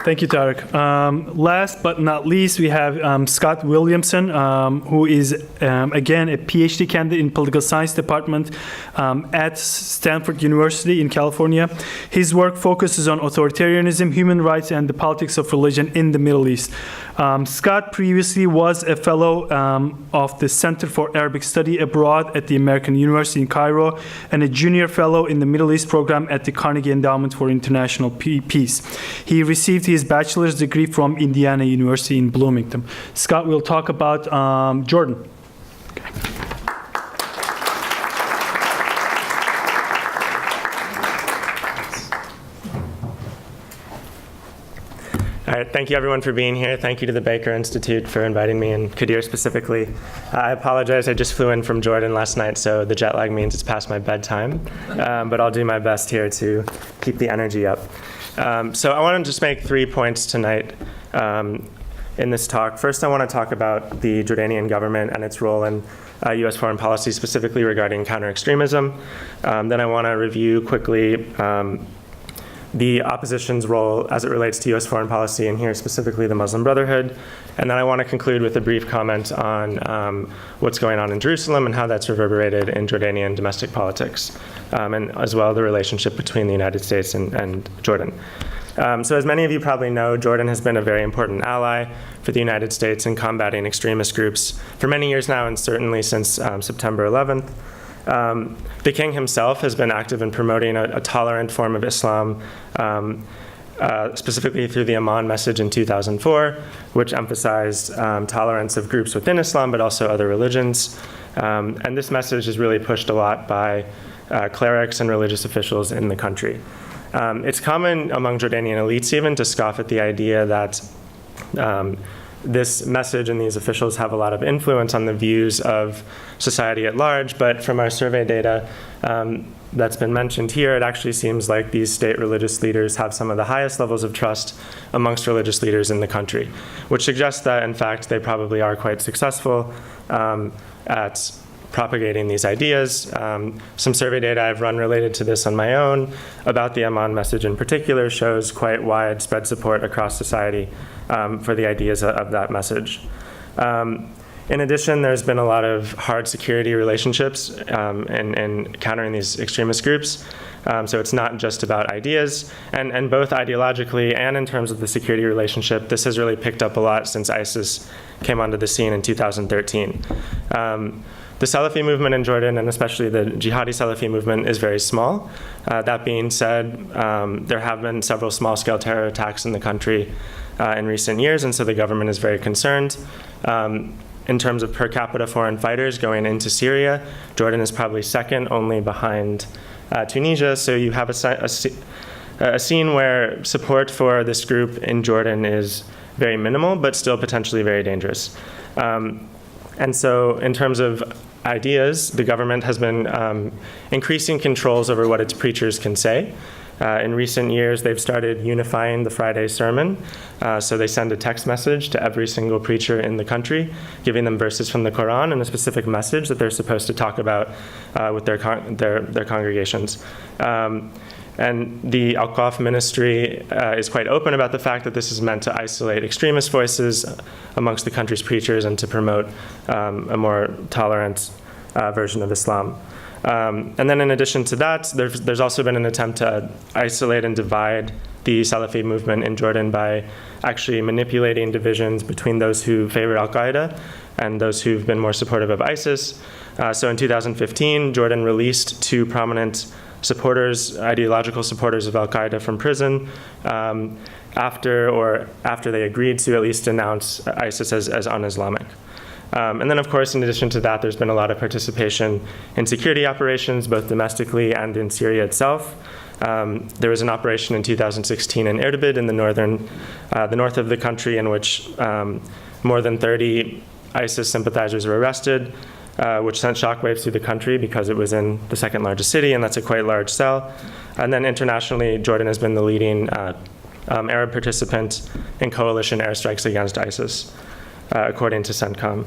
Thank you, Tariq. Last but not least, we have Scott Williamson, who is, again, a PhD candidate in political science department at Stanford University in California. His work focuses on authoritarianism, human rights, and the politics of religion in the Middle East. Scott previously was a fellow of the Center for Arabic Study Abroad at the American University in Cairo and a junior fellow in the Middle East program at the Carnegie Endowment for International Peace. He received his bachelor's degree from Indiana University in Bloomington. Scott will talk about Jordan. Okay. All right, thank you everyone for being here. Thank you to the Baker Institute for inviting me, and Kadir specifically. I apologize, I just flew in from Jordan last night, so the jet lag means it's past my bedtime. But I'll do my best here to keep the energy up. So I want to just make 3 points tonight in this talk. First, I want to talk about the Jordanian government and its role in U.S. foreign policy, specifically regarding counter-extremism. Then I want to review quickly the opposition's role as it relates to U.S. foreign policy, and here specifically the Muslim Brotherhood. And then I want to conclude with a brief comment on what's going on in Jerusalem and how that's reverberated in Jordanian domestic politics, and as well the relationship between the United States and Jordan. So as many of you probably know, Jordan has been a very important ally for the United States in combating extremist groups for many years now, and certainly since September 11th. The king himself has been active in promoting a tolerant form of Islam, specifically through the Amman message in 2004, which emphasized tolerance of groups within Islam, but also other religions. And this message is really pushed a lot by clerics and religious officials in the country. It's common among Jordanian elites even to scoff at the idea that this message and these officials have a lot of influence on the views of society at large, but from our survey data that's been mentioned here, it actually seems like these state religious leaders have some of the highest levels of trust amongst religious leaders in the country, which suggests that, in fact, they probably are quite successful at propagating these ideas. Some survey data I've run related to this on my own about the Amman message in particular shows quite widespread support across society for the ideas of that message. In addition, there's been a lot of hard security relationships in countering these extremist groups. So it's not just about ideas, and both ideologically and in terms of the security relationship, this has really picked up a lot since ISIS came onto the scene in 2013. The Salafi movement in Jordan, and especially the jihadi Salafi movement, is very small. That being said, there have been several small-scale terror attacks in the country in recent years, and so the government is very concerned. in terms of per capita foreign fighters going into Syria, Jordan is probably second, only behind Tunisia. So you have a scene where support for this group in Jordan is very minimal, but still potentially very dangerous. And so in terms of ideas, the government has been increasing controls over what its preachers can say. In recent years, they've started unifying the Friday sermon. So they send a text message to every single preacher in the country, giving them verses from the Quran and a specific message that they're supposed to talk about with their congregations. And the Al-Qaf ministry is quite open about the fact that this is meant to isolate extremist voices amongst the country's preachers and to promote a more tolerant version of Islam. And then in addition to that, there's also been an attempt to isolate and divide the Salafi movement in Jordan by actually manipulating divisions between those who favor al-Qaeda and those who've been more supportive of ISIS. So in 2015, Jordan released 2 prominent ideological supporters of al-Qaeda from prison after they agreed to at least denounce ISIS as un-Islamic. And then, of course, in addition to that, there's been a lot of participation in security operations, both domestically and in Syria itself. There was an operation in 2016 in Erbil in the north of the country, in which more than 30 ISIS sympathizers were arrested, which sent shockwaves through the country because it was in the second largest city, and that's a quite large cell. And then internationally, Jordan has been the leading Arab participant in coalition airstrikes against ISIS, according to CENTCOM.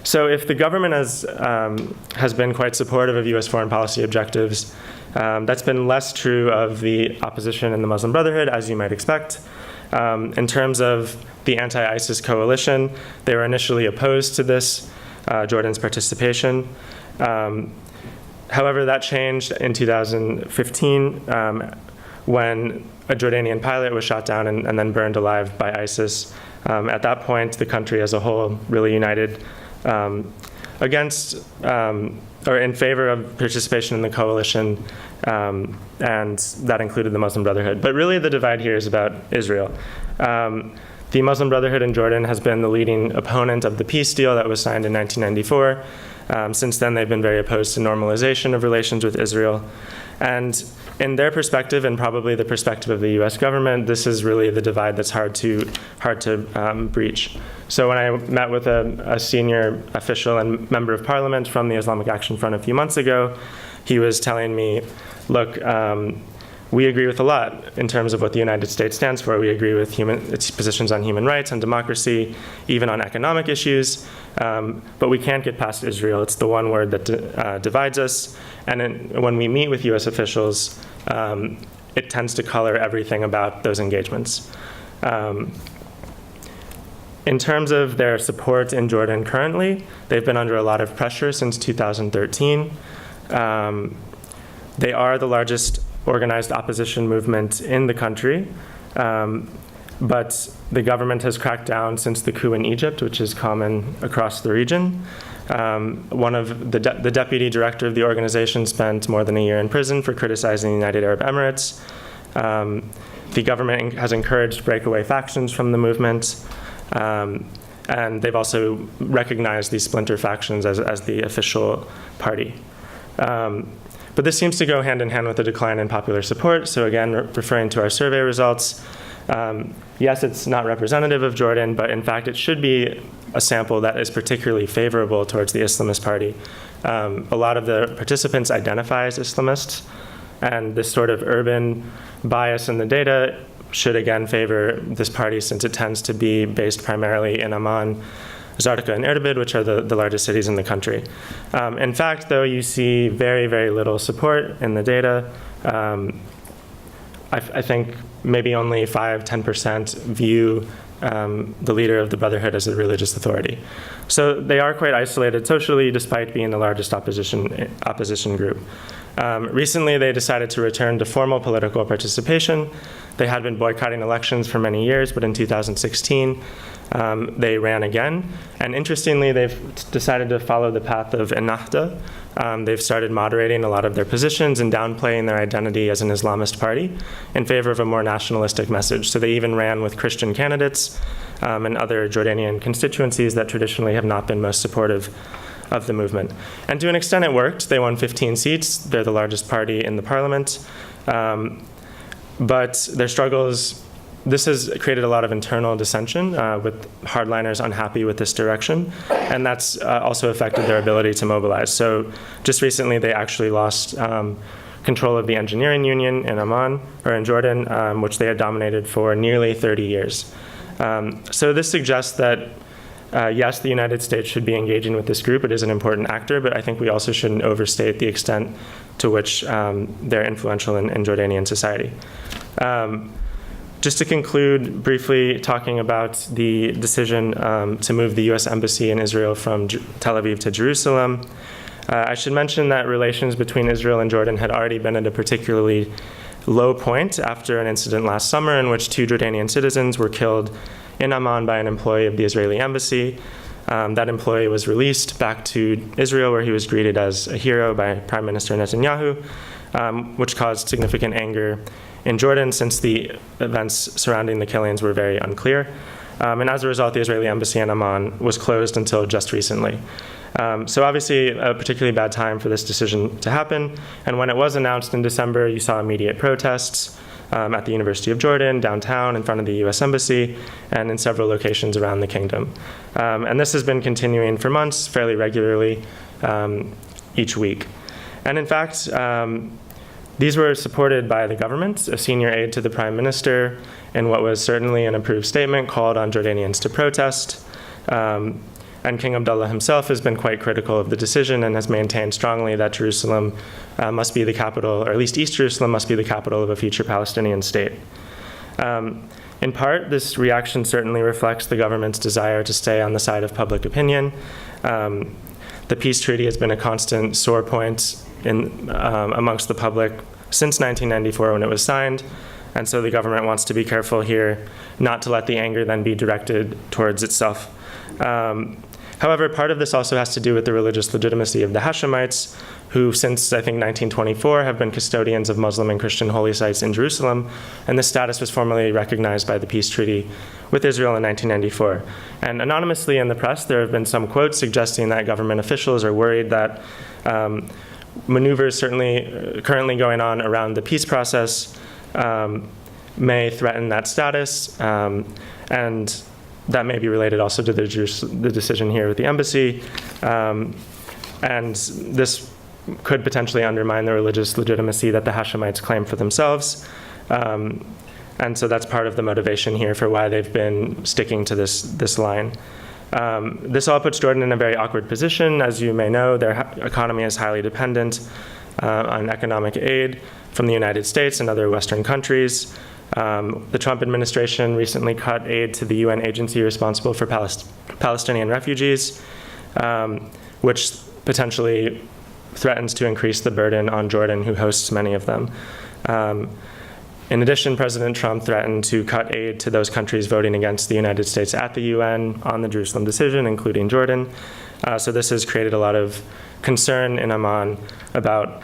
So if the government has been quite supportive of U.S. foreign policy objectives, that's been less true of the opposition in the Muslim Brotherhood, as you might expect. In terms of the anti-ISIS coalition, they were initially opposed to this, Jordan's participation. However, that changed in 2015 when a Jordanian pilot was shot down and then burned alive by ISIS. At that point, the country as a whole really united against or in favor of participation in the coalition, and that included the Muslim Brotherhood. But really the divide here is about Israel. The Muslim Brotherhood in Jordan has been the leading opponent of the peace deal that was signed in 1994. Since then, they've been very opposed to normalization of relations with Israel. And in their perspective, and probably the perspective of the U.S. government, this is really the divide that's hard to breach. So when I met with a senior official and member of parliament from the Islamic Action Front a few months ago, he was telling me, look, we agree with a lot in terms of what the United States stands for. We agree with its positions on human rights and democracy, even on economic issues. But we can't get past Israel. It's the one word that divides us. And when we meet with U.S. officials, it tends to color everything about those engagements. In terms of their support in Jordan currently, they've been under a lot of pressure since 2013. They are the largest organized opposition movement in the country, but the government has cracked down since the coup in Egypt, which is common across the region. One of the deputy director of the organization spent more than a year in prison for criticizing the United Arab Emirates. The government has encouraged breakaway factions from the movement, and they've also recognized these splinter factions as the official party. But this seems to go hand in hand with the decline in popular support. So again, referring to our survey results, yes, it's not representative of Jordan, but in fact, it should be a sample that is particularly favorable towards the Islamist party. A lot of the participants identify as Islamists, and this sort of urban bias in the data should again favor this party, since it tends to be based primarily in Amman, Zarqa, and Erbil, which are the largest cities in the country. In fact, though, you see very, very little support in the data. I think maybe only 5-10% view the leader of the Brotherhood as a religious authority. So they are quite isolated socially, despite being the largest opposition group. Recently, they decided to return to formal political participation. They had been boycotting elections for many years, but in 2016, they ran again. And interestingly, they've decided to follow the path of Ennahda. They've started moderating a lot of their positions and downplaying their identity as an Islamist party in favor of a more nationalistic message. So they even ran with Christian candidates and other Jordanian constituencies that traditionally have not been most supportive of the movement. And to an extent it worked. They won 15 seats. They're the largest party in the parliament. But their struggles, this has created a lot of internal dissension with hardliners unhappy with this direction. And that's also affected their ability to mobilize. So just recently they actually lost control of the engineering union in Amman, or in Jordan, which they had dominated for nearly 30 years. So this suggests that yes, the United States should be engaging with this group. It is an important actor, but I think we also shouldn't overstate the extent to which they're influential in Jordanian society. Just to conclude briefly talking about the decision to move the U.S. Embassy in Israel from Tel Aviv to Jerusalem, I should mention that relations between Israel and Jordan had already been at a particularly low point after an incident last summer in which 2 Jordanian citizens were killed in Amman by an employee of the Israeli embassy. That employee was released back to Israel, where he was greeted as a hero by Prime Minister Netanyahu, which caused significant anger in Jordan since the events surrounding the killings were very unclear. And as a result, the Israeli embassy in Amman was closed until just recently. So obviously a particularly bad time for this decision to happen. And when it was announced in December, you saw immediate protests at the University of Jordan, downtown, in front of the U.S. Embassy, and in several locations around the kingdom. And this has been continuing for months, fairly regularly, each week. And in fact, these were supported by the government. A senior aide to the prime minister, in what was certainly an approved statement, called on Jordanians to protest. And King Abdullah himself has been quite critical of the decision and has maintained strongly that Jerusalem must be the capital, or at least East Jerusalem must be the capital of a future Palestinian state. In part, this reaction certainly reflects the government's desire to stay on the side of public opinion. The peace treaty has been a constant sore point amongst the public since 1994 when it was signed. And so the government wants to be careful here not to let the anger then be directed towards itself. However, part of this also has to do with the religious legitimacy of the Hashemites, who since, I think, 1924 have been custodians of Muslim and Christian holy sites in Jerusalem, and this status was formally recognized by the peace treaty with Israel in 1994. And anonymously in the press, there have been some quotes suggesting that government officials are worried that maneuvers certainly currently going on around the peace process may threaten that status, and that may be related also to the decision here with the embassy. And this could potentially undermine the religious legitimacy that the Hashemites claim for themselves. And so that's part of the motivation here for why they've been sticking to this line. This all puts Jordan in a very awkward position. As you may know, their economy is highly dependent on economic aid from the United States and other Western countries. The Trump administration recently cut aid to the UN agency responsible for Palestinian refugees, which potentially threatens to increase the burden on Jordan, who hosts many of them. In addition, President Trump threatened to cut aid to those countries voting against the United States at the UN on the Jerusalem decision, including Jordan. So this has created a lot of concern in Amman about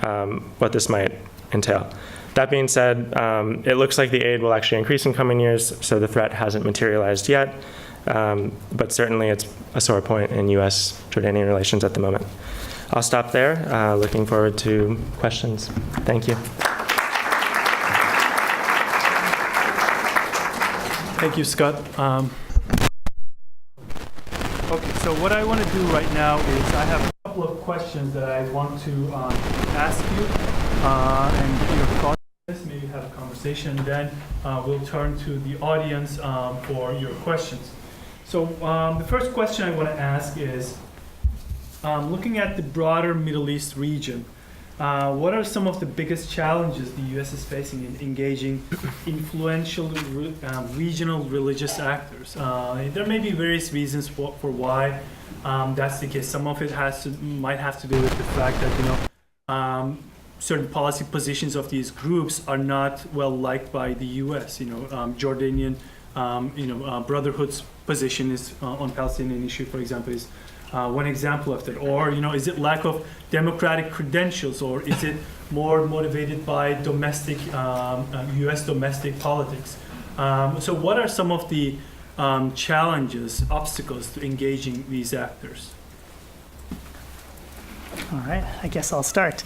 what this might entail. That being said, it looks like the aid will actually increase in coming years, so the threat hasn't materialized yet. But certainly it's a sore point in U.S.-Jordanian relations at the moment. I'll stop there. Looking forward to questions. Thank you. Thank you, Scott. Okay, so what I want to do right now is I have a couple of questions that I want to ask you and get your thoughts on this, maybe have a conversation, then we'll turn to the audience for your questions. So the first question I want to ask is, looking at the broader Middle East region, what are some of the biggest challenges the U.S. is facing in engaging influential regional religious actors? There may be various reasons for why that's the case. Some of it might have to do with the fact that certain policy positions of these groups are not well liked by the U.S. Jordanian Brotherhood's position is on Palestinian issue, for example, is one example of that. Or, is it lack of democratic credentials, or is it more motivated by domestic, U.S. domestic politics? So what are some of the challenges, obstacles to engaging these actors? All right, I guess I'll start.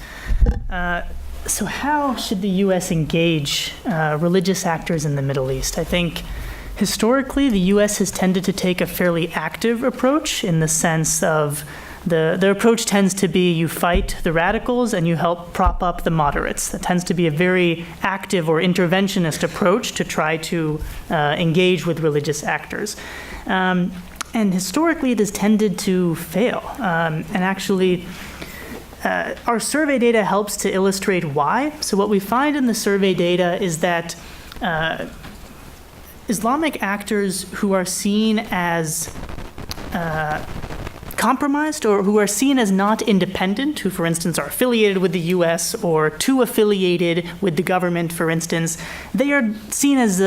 So how should the U.S. engage religious actors in the Middle East? I think historically the U.S. has tended to take a fairly active approach in the sense of the approach tends to be you fight the radicals and you help prop up the moderates. That tends to be a very active or interventionist approach to try to engage with religious actors. And historically it has tended to fail. And actually, our survey data helps to illustrate why. So what we find in the survey data is that Islamic actors who are seen as compromised or who are seen as not independent, who, for instance, are affiliated with the U.S. or too affiliated with the government, for instance, they are seen as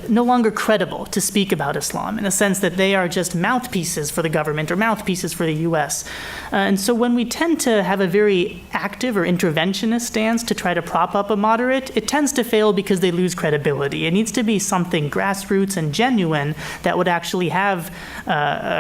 no longer credible to speak about Islam in a sense that they are just mouthpieces for the government or mouthpieces for the U.S. And so when we tend to have a very active or interventionist stance to try to prop up a moderate, it tends to fail because they lose credibility. It needs to be something grassroots and genuine that would actually have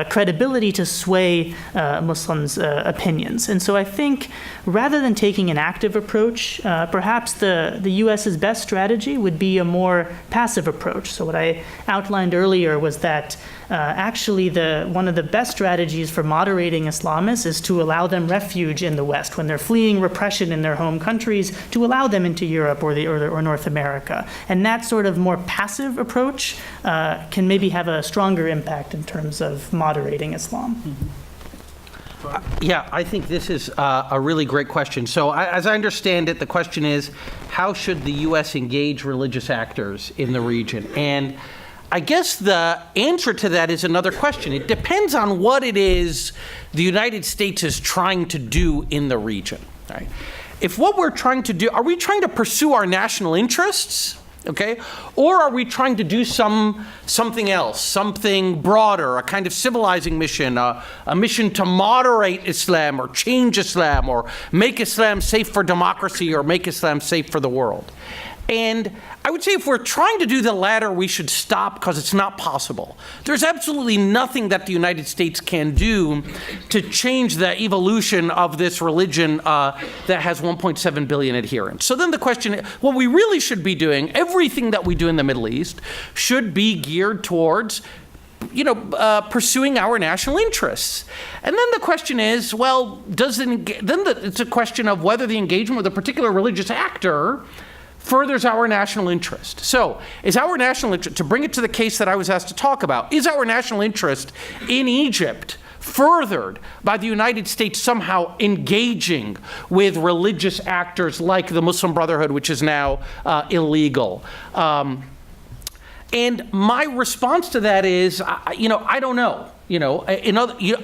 credibility to sway Muslims' opinions. And so I think rather than taking an active approach, perhaps the U.S.'s best strategy would be a more passive approach. So what I outlined earlier was that actually one of the best strategies for moderating Islamists is to allow them refuge in the West. When they're fleeing repression in their home countries, to allow them into Europe or North America. And that sort of more passive approach can maybe have a stronger impact in terms of moderating Islam. Mm-hmm. Yeah, I think this is a really great question. So as I understand it, the question is, how should the U.S. engage religious actors in the region? And I guess the answer to that is another question. It depends on what it is the United States is trying to do in the region. Right? If what we're trying to do, are we trying to pursue our national interests? Okay? Or are we trying to do something else, something broader, a kind of civilizing mission, a mission to moderate Islam or change Islam or make Islam safe for democracy or make Islam safe for the world? And I would say if we're trying to do the latter, we should stop because it's not possible. There's absolutely nothing that the United States can do to change the evolution of this religion that has 1.7 billion adherents. So then the question, what we really should be doing, everything that we do in the Middle East should be geared towards pursuing our national interests. And then the question is, well, it's a question of whether the engagement with a particular religious actor furthers our national interest. So, is our national interest, to bring it to the case that I was asked to talk about, is our national interest in Egypt furthered by the United States somehow engaging with religious actors like the Muslim Brotherhood, which is now illegal? And my response to that is, I don't know.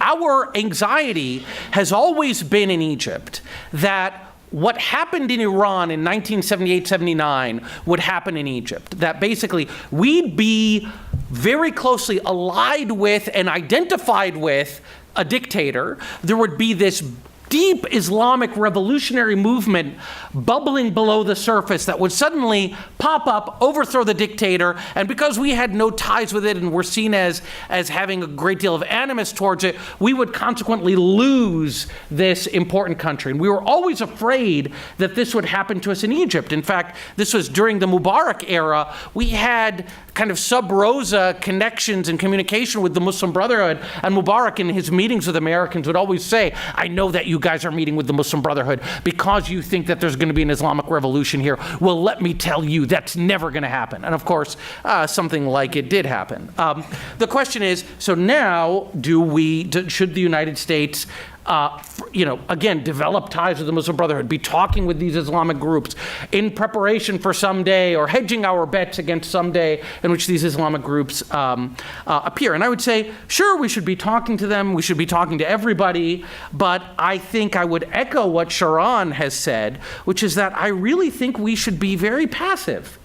Our anxiety has always been in Egypt that what happened in Iran in 1978-79 would happen in Egypt. That basically we'd be very closely allied with and identified with a dictator. There would be this deep Islamic revolutionary movement bubbling below the surface that would suddenly pop up, overthrow the dictator, and because we had no ties with it and were seen as having a great deal of animus towards it, we would consequently lose this important country. And we were always afraid that this would happen to us in Egypt. In fact, this was during the Mubarak era. We had kind of sub rosa connections and communication with the Muslim Brotherhood, and Mubarak in his meetings with Americans would always say, I know that you guys are meeting with the Muslim Brotherhood because you think that there's going to be an Islamic revolution here. Well, let me tell you, that's never going to happen. And of course, something like it did happen. The question is, so now should the United States again, develop ties with the Muslim Brotherhood, be talking with these Islamic groups in preparation for someday or hedging our bets against someday in which these Islamic groups appear? And I would say, sure, we should be talking to them. We should be talking to everybody. But I think I would echo what Sharon has said, which is that I really think we should be very passive.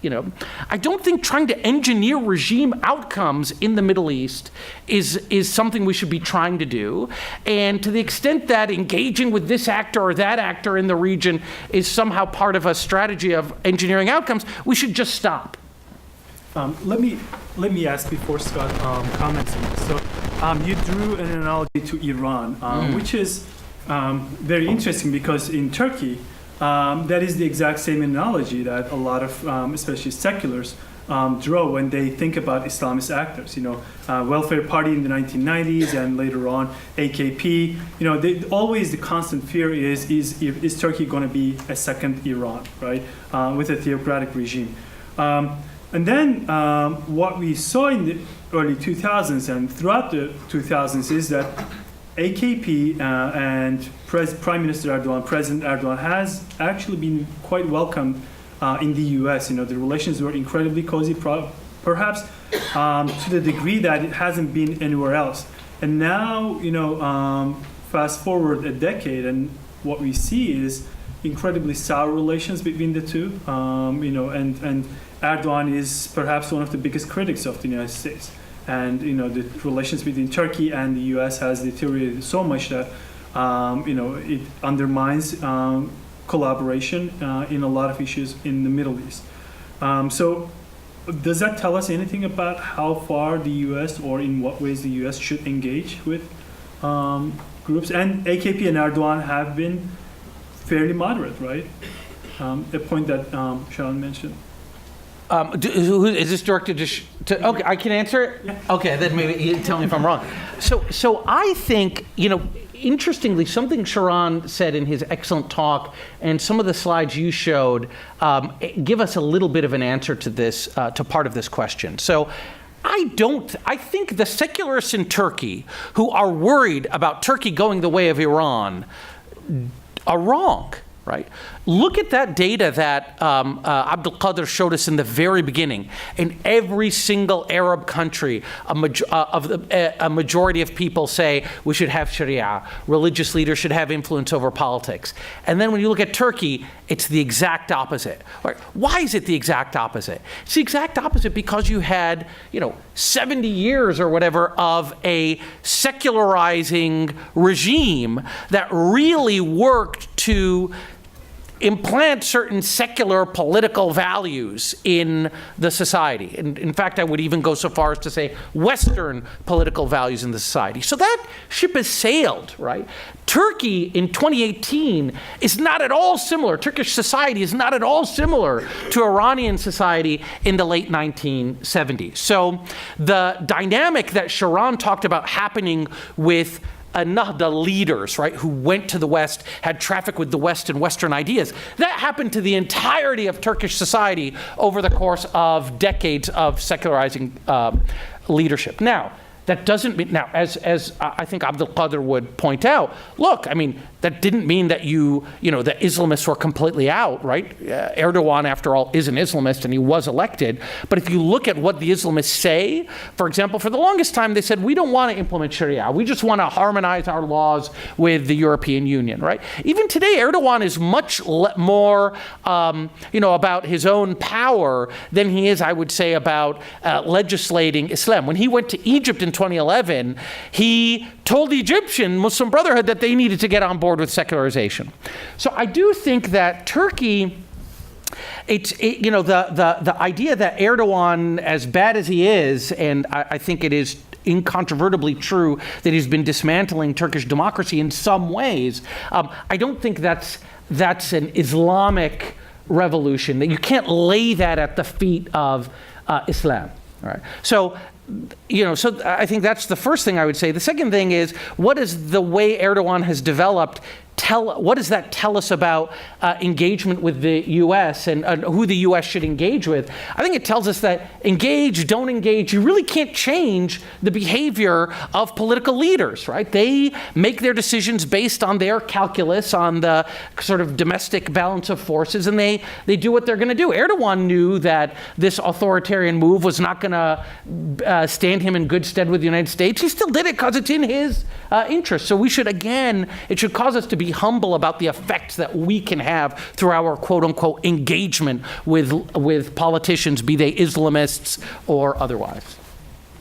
I don't think trying to engineer regime outcomes in the Middle East is something we should be trying to do. And to the extent that engaging with this actor or that actor in the region is somehow part of a strategy of engineering outcomes, we should just stop. Let me ask before Scott comments on this. So you drew an analogy to Iran, which is very interesting because in Turkey, that is the exact same analogy that a lot of, especially seculars, draw when they think about Islamist actors. Welfare Party in the 1990s and later on AKP. Always the constant fear is Turkey going to be a second Iran, right, with a theocratic regime. And then what we saw in the early 2000s and throughout the 2000s is that AKP and Prime Minister Erdogan, President Erdogan, has actually been quite welcomed in the U.S. The relations were incredibly cozy, perhaps to the degree that it hasn't been anywhere else. And now, fast forward a decade, and what we see is incredibly sour relations between the two. And Erdogan is perhaps one of the biggest critics of the United States. And the relations between Turkey and the U.S. has deteriorated so much that it undermines collaboration in a lot of issues in the Middle East. So does that tell us anything about how far the U.S. or in what ways the U.S. should engage with groups? And AKP and Erdogan have been fairly moderate, right? A point that Sharon mentioned. Is this directed to okay, I can answer it? Yeah. Okay, then maybe you tell me if I'm wrong. So I think, interestingly, something Sharon said in his excellent talk and some of the slides you showed give us a little bit of an answer to this, to part of this question. So I think the secularists in Turkey who are worried about Turkey going the way of Iran are wrong. Right? Look at that data that Abdul-Qadir showed us in the very beginning. In every single Arab country, a majority of people say we should have Sharia. Religious leaders should have influence over politics. And then when you look at Turkey, it's the exact opposite. Right? Why is it the exact opposite? It's the exact opposite because you had, 70 years or whatever of a secularizing regime that really worked to implant certain secular political values in the society. And in fact, I would even go so far as to say Western political values in the society. So that ship has sailed, right? Turkey in 2018 is not at all similar. Turkish society is not at all similar to Iranian society in the late 1970s. So the dynamic that Sharon talked about happening with Nahda leaders, right, who went to the West, had traffic with the West and Western ideas. That happened to the entirety of Turkish society over the course of decades of secularizing leadership. Now, that doesn't mean, now, as I think Abdul-Qadir would point out, look, I mean, that didn't mean that the Islamists were completely out, right? Erdogan, after all, is an Islamist and he was elected. But if you look at what the Islamists say, for example, for the longest time, they said, we don't want to implement Sharia. We just want to harmonize our laws with the European Union, right? Even today, Erdogan is much more, about his own power than he is, I would say, about legislating Islam. When he went to Egypt in 2011, he told the Egyptian Muslim Brotherhood that they needed to get on board with secularization. So I do think that Turkey, the idea that Erdogan, as bad as he is, and I think it is incontrovertibly true that he's been dismantling Turkish democracy in some ways, I don't think that's an Islamic revolution, that you can't lay that at the feet of Islam. All right. So I think that's the first thing I would say. The second thing is, what is the way Erdogan has developed? What does that tell us about engagement with the U.S. and who the U.S. should engage with? I think it tells us that engage, don't engage, you really can't change the behavior of political leaders, right? They make their decisions based on their calculus, on the sort of domestic balance of forces, and they do what they're going to do. Erdogan knew that this authoritarian move was not going to stand him in good stead with the United States. He still did it because it's in his interest. So we should, again, it should cause us to be humble about the effects that we can have through our quote-unquote engagement with politicians, be they Islamists or otherwise.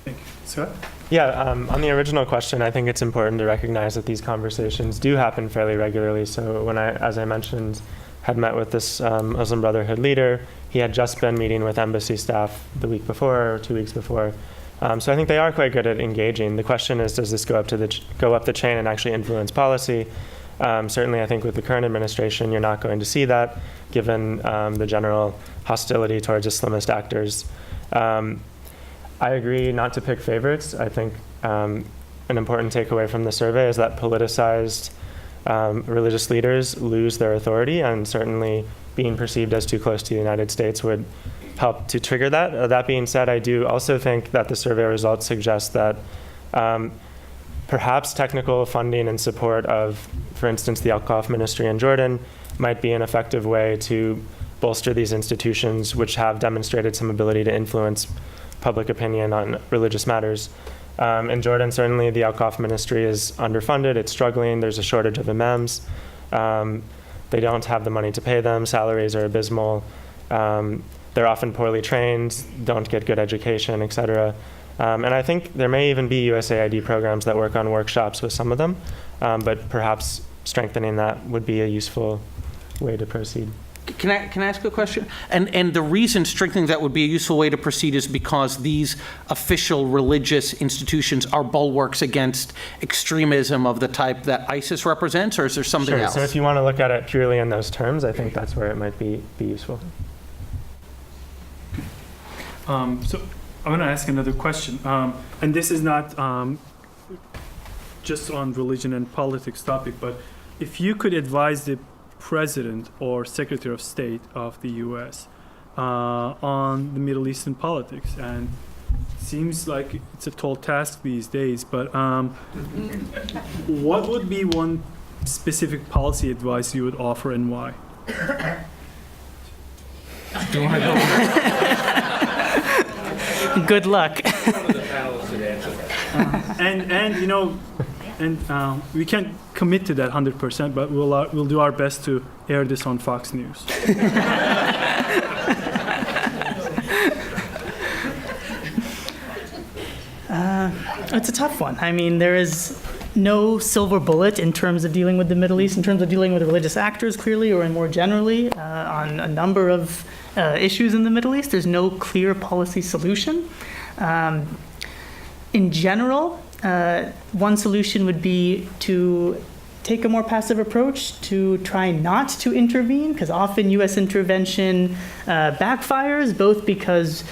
Thank you. Scott? Yeah, on the original question, I think it's important to recognize that these conversations do happen fairly regularly. So as I mentioned, had met with this Muslim Brotherhood leader. He had just been meeting with embassy staff the week before or 2 weeks before. So I think they are quite good at engaging. The question is, does this go up the chain and actually influence policy? Certainly, I think with the current administration, you're not going to see that, given the general hostility towards Islamist actors. I agree not to pick favorites. I think an important takeaway from the survey is that politicized religious leaders lose their authority, and certainly being perceived as too close to the United States would help to trigger that. That being said, I do also think that the survey results suggest that perhaps technical funding and support of, for instance, the Al-Qaf ministry in Jordan might be an effective way to bolster these institutions, which have demonstrated some ability to influence public opinion on religious matters. In Jordan, certainly the Al-Qaf ministry is underfunded, it's struggling, there's a shortage of imams. They don't have the money to pay them, salaries are abysmal. They're often poorly trained, don't get good education, et cetera. And I think there may even be USAID programs that work on workshops with some of them, but perhaps strengthening that would be a useful way to proceed. Can I ask a question? And the reason strengthening that would be a useful way to proceed is because these official religious institutions are bulwarks against extremism of the type that ISIS represents, or is there something else? So if you want to look at it purely in those terms, I think that's where it might be useful. So I want to ask another question, and this is not just on religion and politics topic, but if you could advise the President or Secretary of State of the U.S. On the Middle Eastern politics, and it seems like it's a tall task these days, but what would be one specific policy advice you would offer, and why? Do you want to go? Good luck. And you know, and we can't commit to that 100%, but we'll do our best to air this on Fox News. It's a tough one. I mean, there is no silver bullet in terms of dealing with the Middle East, in terms of dealing with religious actors, clearly, or more generally, on a number of issues in the Middle East. There's no clear policy solution. In general, one solution would be to take a more passive approach, to try not to intervene, because often U.S. intervention backfires, both because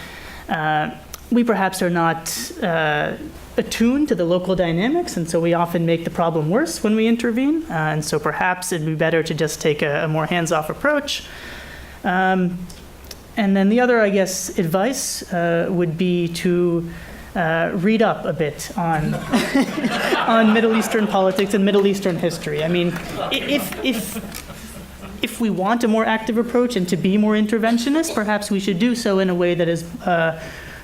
we perhaps are not attuned to the local dynamics, and so we often make the problem worse when we intervene, and so perhaps it'd be better to just take a more hands-off approach. And then the other, I guess, advice would be to read up a bit on on Middle Eastern politics and Middle Eastern history. I mean, if we want a more active approach and to be more interventionist, perhaps we should do so in a way that is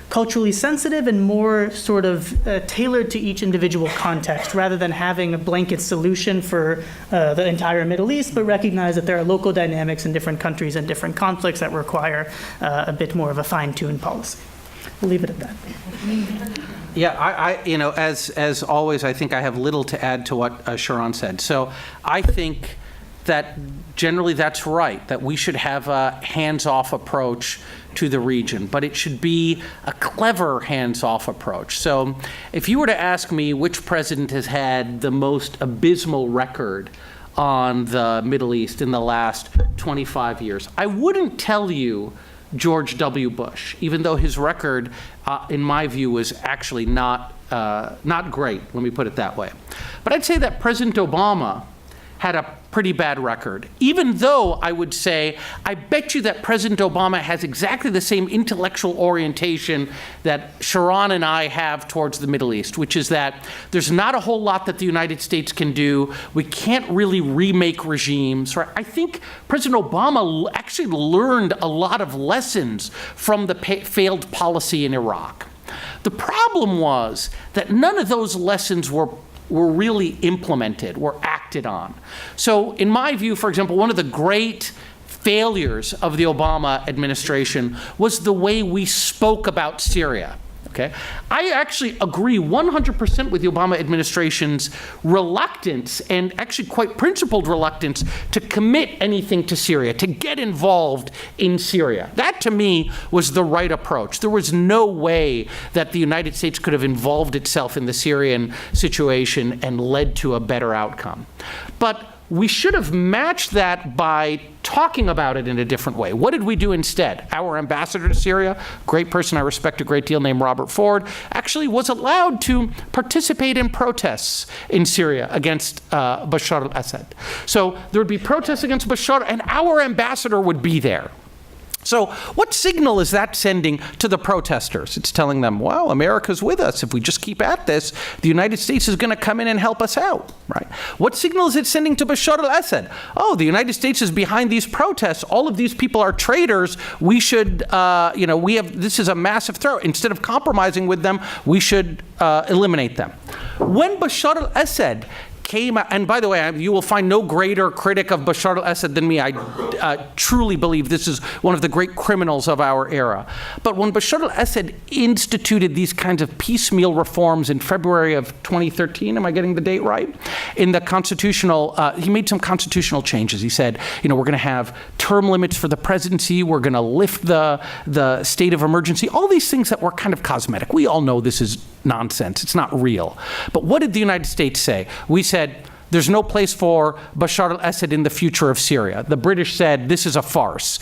culturally sensitive and more sort of tailored to each individual context, rather than having a blanket solution for the entire Middle East, but recognize that there are local dynamics in different countries and different conflicts that require a bit more of a fine-tuned policy. We'll leave it at that. Yeah, I you know, as always, I think I have little to add to what Sharon said. So I think that generally that's right, that we should have a hands-off approach to the region, but it should be a clever hands-off approach. So if you were to ask me which president has had the most abysmal record on the Middle East in the last 25 years, I wouldn't tell you George W. Bush, even though his record, in my view, was actually not great, let me put it that way. But I'd say that President Obama had a pretty bad record, even though I would say, I bet you that President Obama has exactly the same intellectual orientation that Sharon and I have towards the Middle East, which is that there's not a whole lot that the United States can do. We can't really remake regimes. Right? I think President Obama actually learned a lot of lessons from the failed policy in Iraq. The problem was that none of those lessons were really implemented, were acted on. So in my view, for example, one of the great failures of the Obama administration was the way we spoke about Syria. okay? I actually agree 100% with the Obama administration's reluctance, and actually quite principled reluctance, to commit anything to Syria, to get involved in Syria. That, to me, was the right approach. There was no way that the United States could have involved itself in the Syrian situation and led to a better outcome. But we should have matched that by talking about it in a different way. What did we do instead? Our ambassador to Syria, great person I respect a great deal named Robert Ford, actually was allowed to participate in protests in Syria against Bashar al-Assad. So there would be protests against Bashar, and our ambassador would be there. So what signal is that sending to the protesters? It's telling them, well, America's with us. If we just keep at this, the United States is going to come in and help us out, right? What signal is it sending to Bashar al-Assad? Oh, the United States is behind these protests. All of these people are traitors. We should, this is a massive threat. Instead of compromising with them, we should eliminate them. When Bashar al-Assad came, and by the way, you will find no greater critic of Bashar al-Assad than me. I truly believe this is one of the great criminals of our era. But when Bashar al-Assad instituted these kinds of piecemeal reforms in February of 2013, am I getting the date right? In the constitutional, he made some constitutional changes. He said, we're going to have term limits for the presidency. We're going to lift the state of emergency. All these things that were kind of cosmetic. We all know this is nonsense. It's not real. But what did the United States say? We said, there's no place for Bashar al-Assad in the future of Syria. The British said, this is a farce.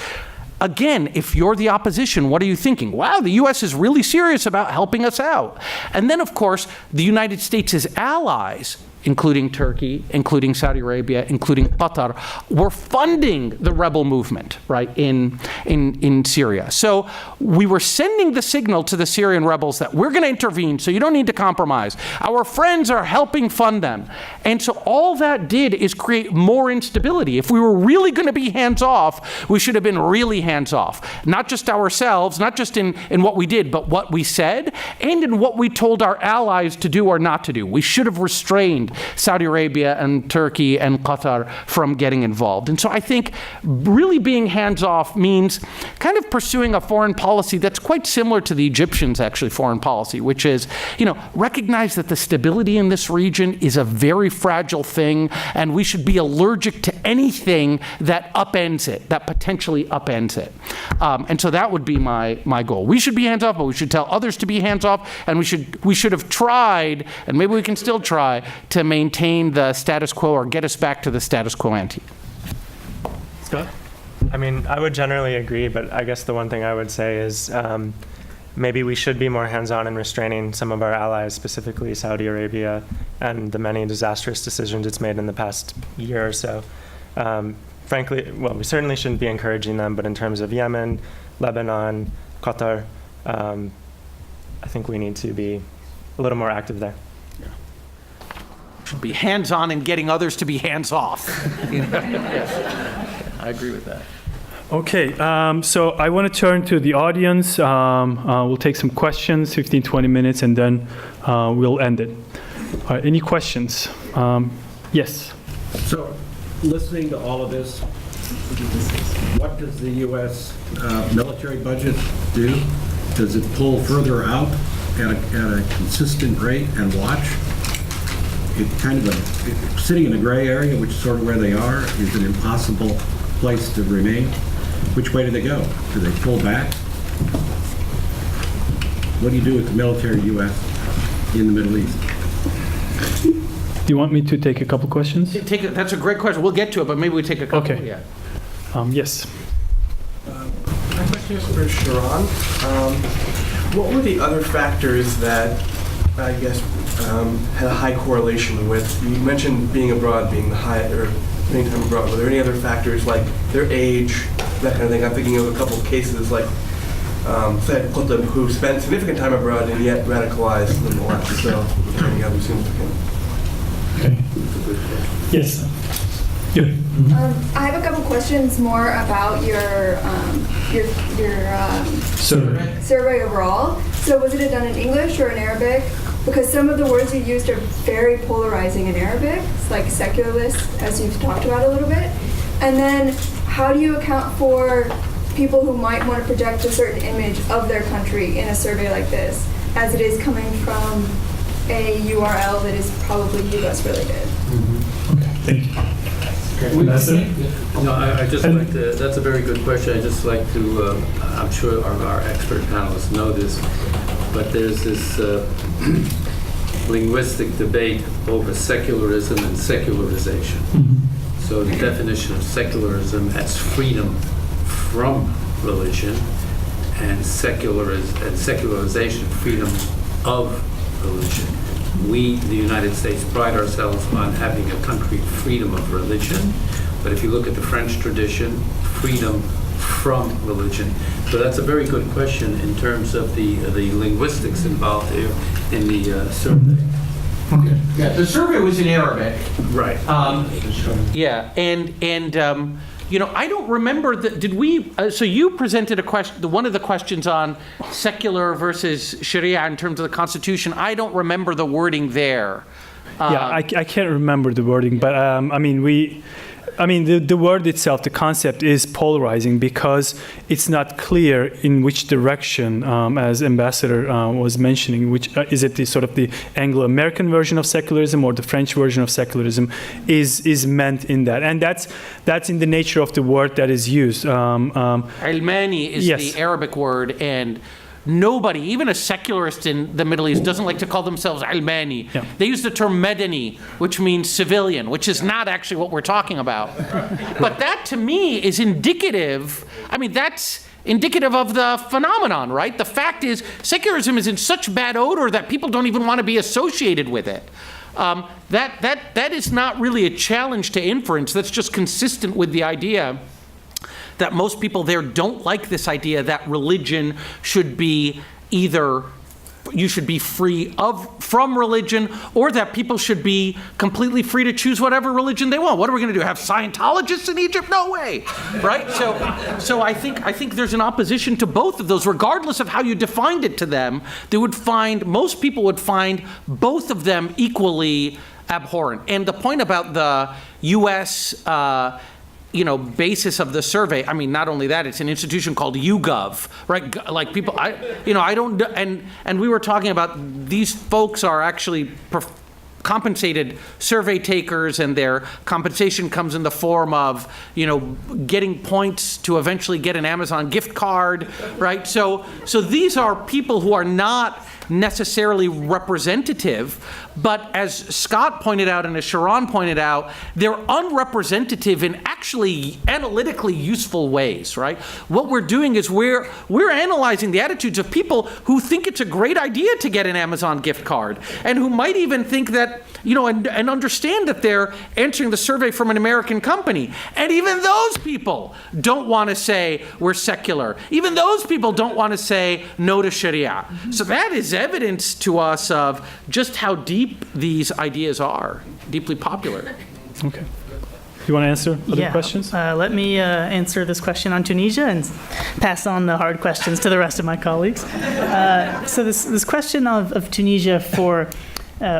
Again, if you're the opposition, what are you thinking? Wow, the U.S. is really serious about helping us out. And then, of course, the United States' allies, including Turkey, including Saudi Arabia, including Qatar, were funding the rebel movement, right, in Syria. So we were sending the signal to the Syrian rebels that we're going to intervene, so you don't need to compromise. Our friends are helping fund them. And so all that did is create more instability. If we were really going to be hands-off, we should have been really hands-off. Not just ourselves, not just in what we did, but what we said, and in what we told our allies to do or not to do. We should have restrained Saudi Arabia and Turkey and Qatar from getting involved. And so I think really being hands-off means kind of pursuing a foreign policy that's quite similar to the Egyptians' actually foreign policy, which is, recognize that the stability in this region is a very fragile thing, and we should be allergic to anything that upends it, that potentially upends it. And so that would be my goal. We should be hands-off, but we should tell others to be hands-off, and we should have tried, and maybe we can still try, to maintain the status quo or get us back to the status quo ante. Scott? I mean, I would generally agree, but I guess the one thing I would say is maybe we should be more hands-on in restraining some of our allies, specifically Saudi Arabia, and the many disastrous decisions it's made in the past year or so. Frankly, we certainly shouldn't be encouraging them, but in terms of Yemen, Lebanon, Qatar, I think we need to be a little more active there. Should be hands-on in getting others to be hands-off. Yes. I agree with that. Okay, so I want to turn to the audience. We'll take some questions, 15, 20 minutes, and then we'll end it. Any questions? Yes. So, listening to all of this, what does the U.S. Military budget do? Does it pull further out at a consistent rate and watch? It's kind of sitting in a gray area, which is sort of where they are, is an impossible place to remain. Which way do they go? Do they pull back? What do you do with the military U.S. in the Middle East? Do you want me to take a couple questions? That's a great question. We'll get to it, but maybe we take a couple. Okay. Yeah. Yes. My question is for Sharon. What were the other factors that, I guess, had a high correlation with, you mentioned being abroad, being the high, or spending time abroad. Were there any other factors like their age, that kind of thing? I'm thinking of a couple of cases like Said Qutb, who spent significant time abroad and yet radicalized nonetheless. So, any other significant? Okay. Yes. Yeah. I have a couple questions more about your survey overall. So was it done in English or in Arabic? Because some of the words you used are very polarizing in Arabic, like secularist, as you've talked about a little bit. And then how do you account for people who might want to project a certain image of their country in a survey like this? as it is coming from a URL that is probably US related. Thank you. No, I just like to, that's a very good question. I just like to, I'm sure our expert panelists know this, but there's this linguistic debate over secularism and secularization. So the definition of secularism as freedom from religion, and secularization, freedom of religion. We, the United States, pride ourselves on having a concrete freedom of religion, but if you look at the French tradition, freedom from religion. So that's a very good question in terms of the linguistics involved here in the survey. Okay. Yeah, the survey was in Arabic. Right. Yeah, and you know, I don't remember did we? So you presented a question. One of the questions on secular versus Sharia in terms of the Constitution. I don't remember the wording there. Yeah, I can't remember the wording, but the word itself, the concept is polarizing because it's not clear in which direction, as Ambassador was mentioning, which is it the sort of the Anglo-American version of secularism or the French version of secularism is meant in that, and that's in the nature of the word that is used. Almani is yes. the Arabic word, and nobody, even a secularist in the Middle East, doesn't like to call themselves Almani. Yeah. They use the term Medani, which means civilian, which is not actually what we're talking about. But that, to me, is indicative. I mean, that's indicative of the phenomenon, right? The fact is, secularism is in such bad odor that people don't even want to be associated with it. That is not really a challenge to inference. That's just consistent with the idea that most people there don't like this idea that religion should be either you should be free from religion, or that people should be completely free to choose whatever religion they want. What are we going to do? Have Scientologists in Egypt? No way, right? So I think there's an opposition to both of those, regardless of how you defined it to them. Most people would find both of them equally abhorrent. And the point about the U.S. Basis of the survey. I mean, not only that, it's an institution called YouGov, right? Like people, I don't, and we were talking about these folks are actually compensated survey takers, and their compensation comes in the form of, getting points to eventually get an Amazon gift card, right? So these are people who are not necessarily representative, but as Scott pointed out and as Sharon pointed out, they're unrepresentative in actually analytically useful ways, right? What we're doing is we're analyzing the attitudes of people who think it's a great idea to get an Amazon gift card, and who might even think that, and understand that they're answering the survey from an American company. And even those people don't want to say we're secular. Even those people don't want to say no to Sharia. So that is evidence to us of just how deep these ideas are, deeply popular. Okay. You want to answer other questions? Let me answer this question on Tunisia and pass on the hard questions to the rest of my colleagues. So this question of Tunisia for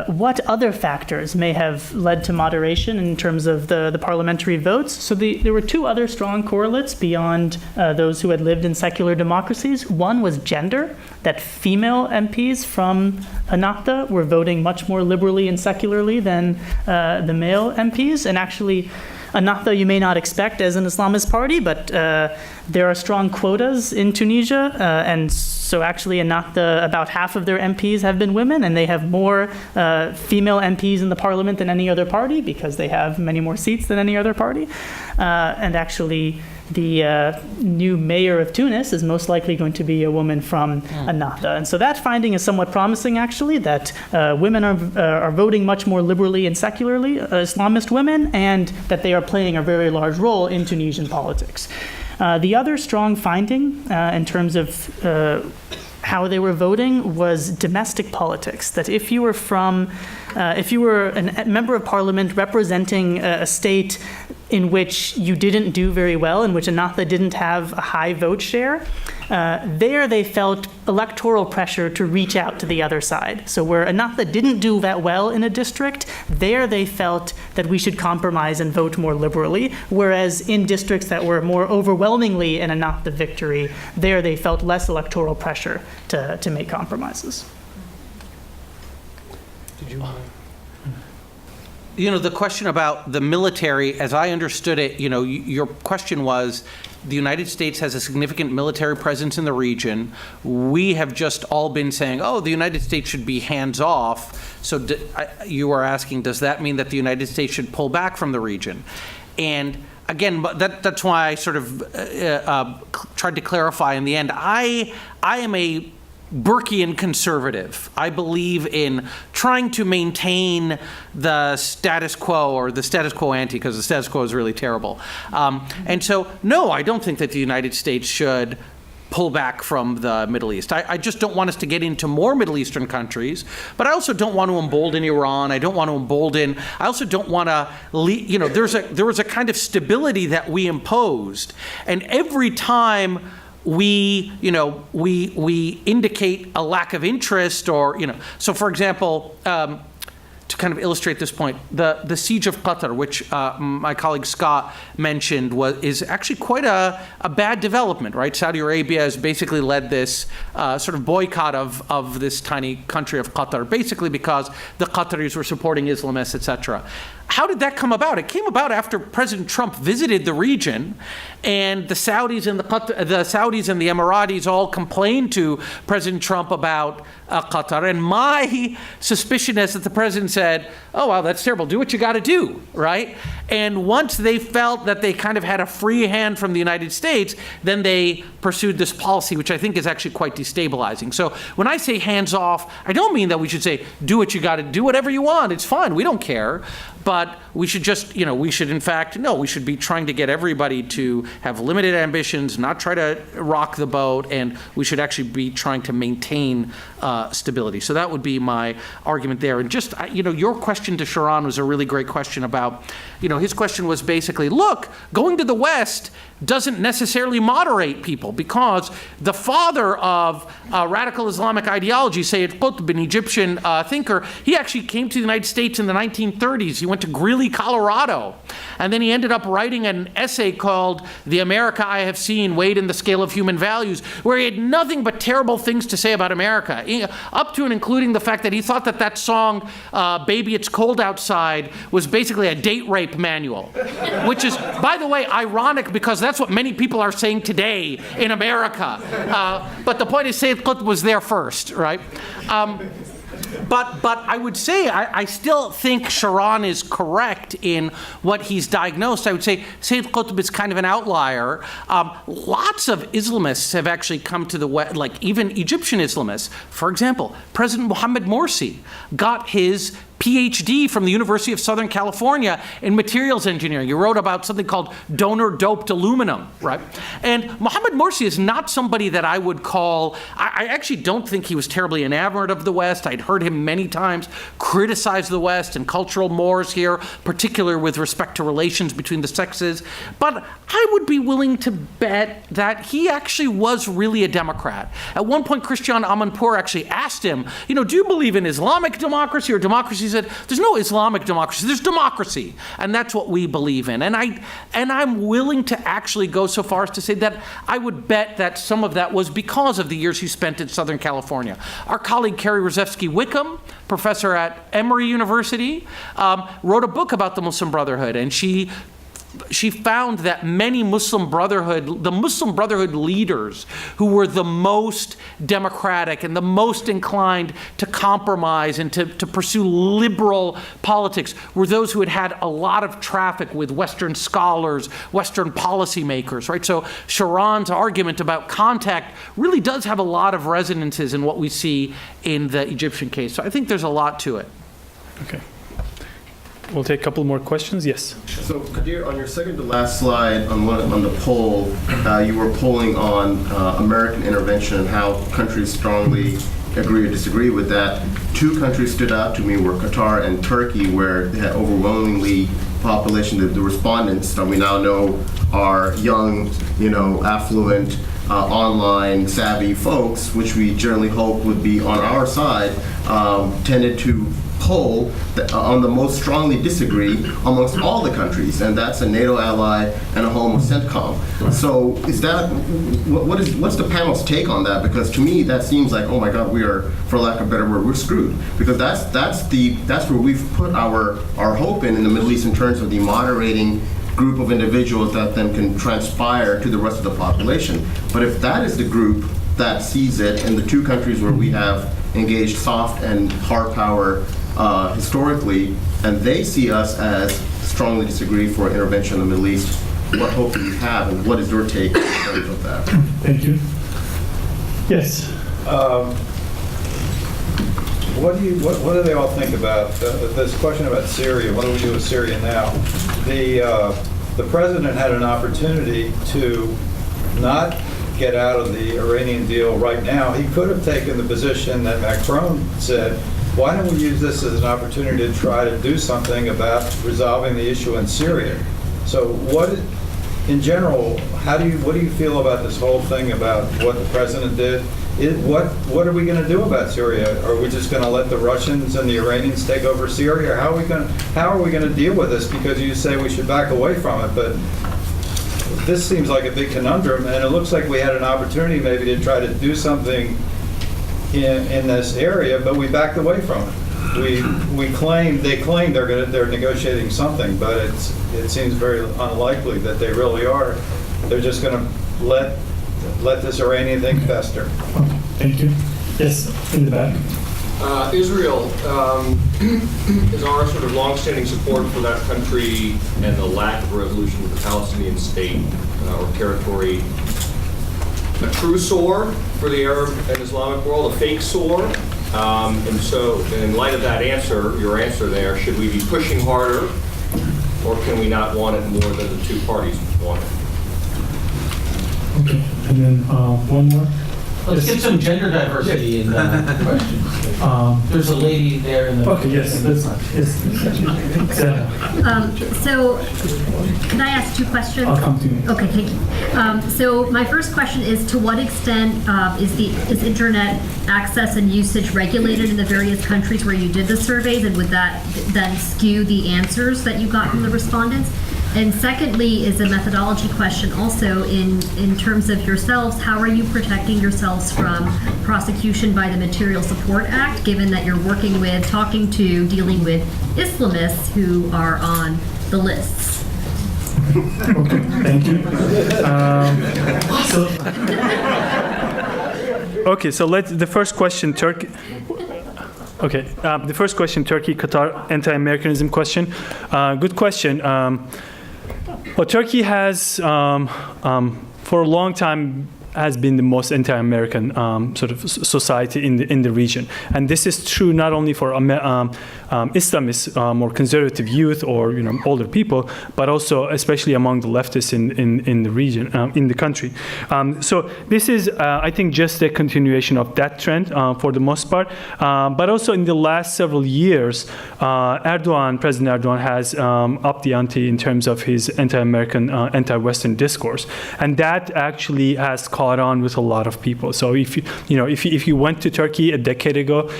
what other factors may have led to moderation in terms of the parliamentary votes. So there were two other strong correlates beyond those who had lived in secular democracies. One was gender, that female MPs from Ennahda were voting much more liberally and secularly than the male MPs. And actually, Ennahda you may not expect as an Islamist party, but there are strong quotas in Tunisia, and so actually Ennahda, about half of their MPs have been women, and they have more female MPs in the parliament than any other party because they have many more seats than any other party. And actually, the new mayor of Tunis is most likely going to be a woman from Ennahda. And so that finding is somewhat promising, actually, that women are voting much more liberally and secularly, Islamist women, and that they are playing a very large role in Tunisian politics. The other strong finding in terms of how they were voting was domestic politics, that if you were a member of parliament representing a state in which you didn't do very well, in which Ennahda didn't have a high vote share, there they felt electoral pressure to reach out to the other side. So where Ennahda didn't do that well in a district, there they felt that we should compromise and vote more liberally, whereas in districts that were more overwhelmingly an Ennahda victory, there they felt less electoral pressure to make compromises. You know, the question about the military, as I understood it, you know, your question was, the United States has a significant military presence in the region. We have just all been saying, oh, the United States should be hands off. So you were asking, does that mean that the United States should pull back from the region? And again, that's why I sort of tried to clarify in the end. I am a Burkean conservative. I believe in trying to maintain the status quo, or the status quo ante, because the status quo is really terrible. And so, no, I don't think that the United States should pull back from the Middle East. I just don't want us to get into more Middle Eastern countries, but I also don't want to embolden Iran. I don't want to embolden, I also don't want to, you know, there was a kind of stability that we imposed, and every time we indicate a lack of interest, or, you know, so for example, to kind of illustrate this point, the siege of Qatar, which my colleague Scott mentioned, is actually quite a bad development, right? Saudi Arabia has basically led this sort of boycott of this tiny country of Qatar, basically because the Qataris were supporting Islamists, etc. How did that come about? It came about after President Trump visited the region, and the Saudis and the Emiratis all complained to President Trump about Qatar. And my suspicion is that the president said, "Oh, wow, that's terrible. Do what you got to do," right? And once they felt that they kind of had a free hand from the United States, then they pursued this policy, which I think is actually quite destabilizing. So when I say hands off, I don't mean that we should say, do what you got to do, whatever you want. It's fine. We don't care. But we should just, you know, we should in fact, no, we should be trying to get everybody to have limited ambitions, not try to rock the boat, and we should actually be trying to maintain stability. So that would be my argument there. And just, you know, your question to Sharon was a really great question about, you know, his question was basically, look, going to the West doesn't necessarily moderate people, because the father of radical Islamic ideology, Sayyid Qutb, an Egyptian thinker, he actually came to the United States in the 1930s. He went to Greeley, Colorado, and then he ended up writing an essay called "The America I Have Seen, Weighed in the Scale of Human Values," where he had nothing but terrible things to say about America, up to and including the fact that he thought that song, "Baby It's Cold Outside," was basically a date rape manual, which is, by the way, ironic, because that's what many people are saying today in America. But the point is, Sayyid Qutb was there first, right? But I would say I still think Sharon is correct in what he's diagnosed. I would say Sayyid Qutb is kind of an outlier. Lots of Islamists have actually come to the West, like even Egyptian Islamists. For example, President Mohammed Morsi got his PhD from the University of Southern California in materials engineering. He wrote about something called donor-doped aluminum, right? And Mohammed Morsi is not somebody that I would call, I actually don't think he was terribly enamored of the West. I'd heard him many times criticize the West and cultural mores here, particularly with respect to relations between the sexes. But I would be willing to bet that he actually was really a Democrat. At one point, Christian Amanpour actually asked him, you know, do you believe in Islamic democracy or democracy? He said, there's no Islamic democracy, there's democracy. And that's what we believe in. And I'm willing to actually go so far as to say that I would bet that some of that was because of the years he spent in Southern California. Our colleague Carrie Rozewski-Wickham, professor at Emory University, wrote a book about the Muslim Brotherhood, and she found that many the Muslim Brotherhood leaders who were the most democratic and the most inclined to compromise and to pursue liberal politics were those who had a lot of traffic with Western scholars, Western policymakers, right? So Sharon's argument about contact really does have a lot of resonances in what we see in the Egyptian case. So I think there's a lot to it. Okay. We'll take a couple more questions. Yes. So, Kadir, on your second to last slide on the poll, you were polling on American intervention and how countries strongly agree or disagree with that. Two countries stood out to me were Qatar and Turkey, where they had overwhelmingly population. The respondents that we now know are young, you know, affluent, online savvy folks, which we generally hope would be on our side, tended to poll on the most strongly disagree amongst all the countries, and that's a NATO ally and a home of CENTCOM. So is that, what's the panel's take on that? Because to me, that seems like, oh my God, we are, for lack of a better word, we're screwed. Because that's where we've put our hope in the Middle East in terms of the moderating group of individuals that then can transpire to the rest of the population. But if that is the group that sees it in the two countries where we have engaged soft and hard power historically, and they see us as strongly disagree for intervention in the Middle East, what hope do you have, and what is your take in terms of that? Thank you. Yes. What do they all think about this question about Syria? What do we do with Syria now? The president had an opportunity to not get out of the Iranian deal right now. He could have taken the position that Macron said, why don't we use this as an opportunity to try to do something about resolving the issue in Syria? So in general, what do you feel about this whole thing about what the president did? What are we going to do about Syria? Are we just going to let the Russians and the Iranians take over Syria? Or how are we going to deal with this? Because you say we should back away from it, but this seems like a big conundrum, and it looks like we had an opportunity maybe to try to do something in this area, but we backed away from it. They claim they're negotiating something, but it seems very unlikely that they really are. They're just going to let this Iranian thing fester. Okay, thank you. Yes, in the back. Israel is our sort of longstanding support for that country and the lack of resolution with the Palestinian state or territory a true sore for the Arab and Islamic world, a fake sore? And so in light of that answer, your answer there, should we be pushing harder, or can we not want it more than the two parties want it? Okay, and then one more. Let's get some gender diversity in the question. There's a lady there in the... Okay, yes, that's not. Yes. So, can I ask two questions? I'll come to you. Okay, thank you. So, my first question is, to what extent is internet access and usage regulated in the various countries where you did the surveys, and would that then skew the answers that you got from the respondents? And secondly is a methodology question also in terms of yourselves. How are you protecting yourselves from prosecution by the Material Support Act, given that you're working with, talking to, dealing with Islamists who are on the lists? Okay, thank you. So the first question, Turkey. Okay, the first question, Turkey, Qatar, anti-Americanism question. Good question. Well, Turkey has, for a long time, has been the most anti-American sort of society in the region, and this is true not only for Islamist, more conservative youth or older people, but also especially among the leftists in the region, in the country. So this is, I think, just a continuation of that trend for the most part. But also in the last several years, President Erdogan has upped the ante in terms of his anti-American, anti-Western discourse, and that actually has caught on with a lot of people. So if you went to Turkey a decade ago,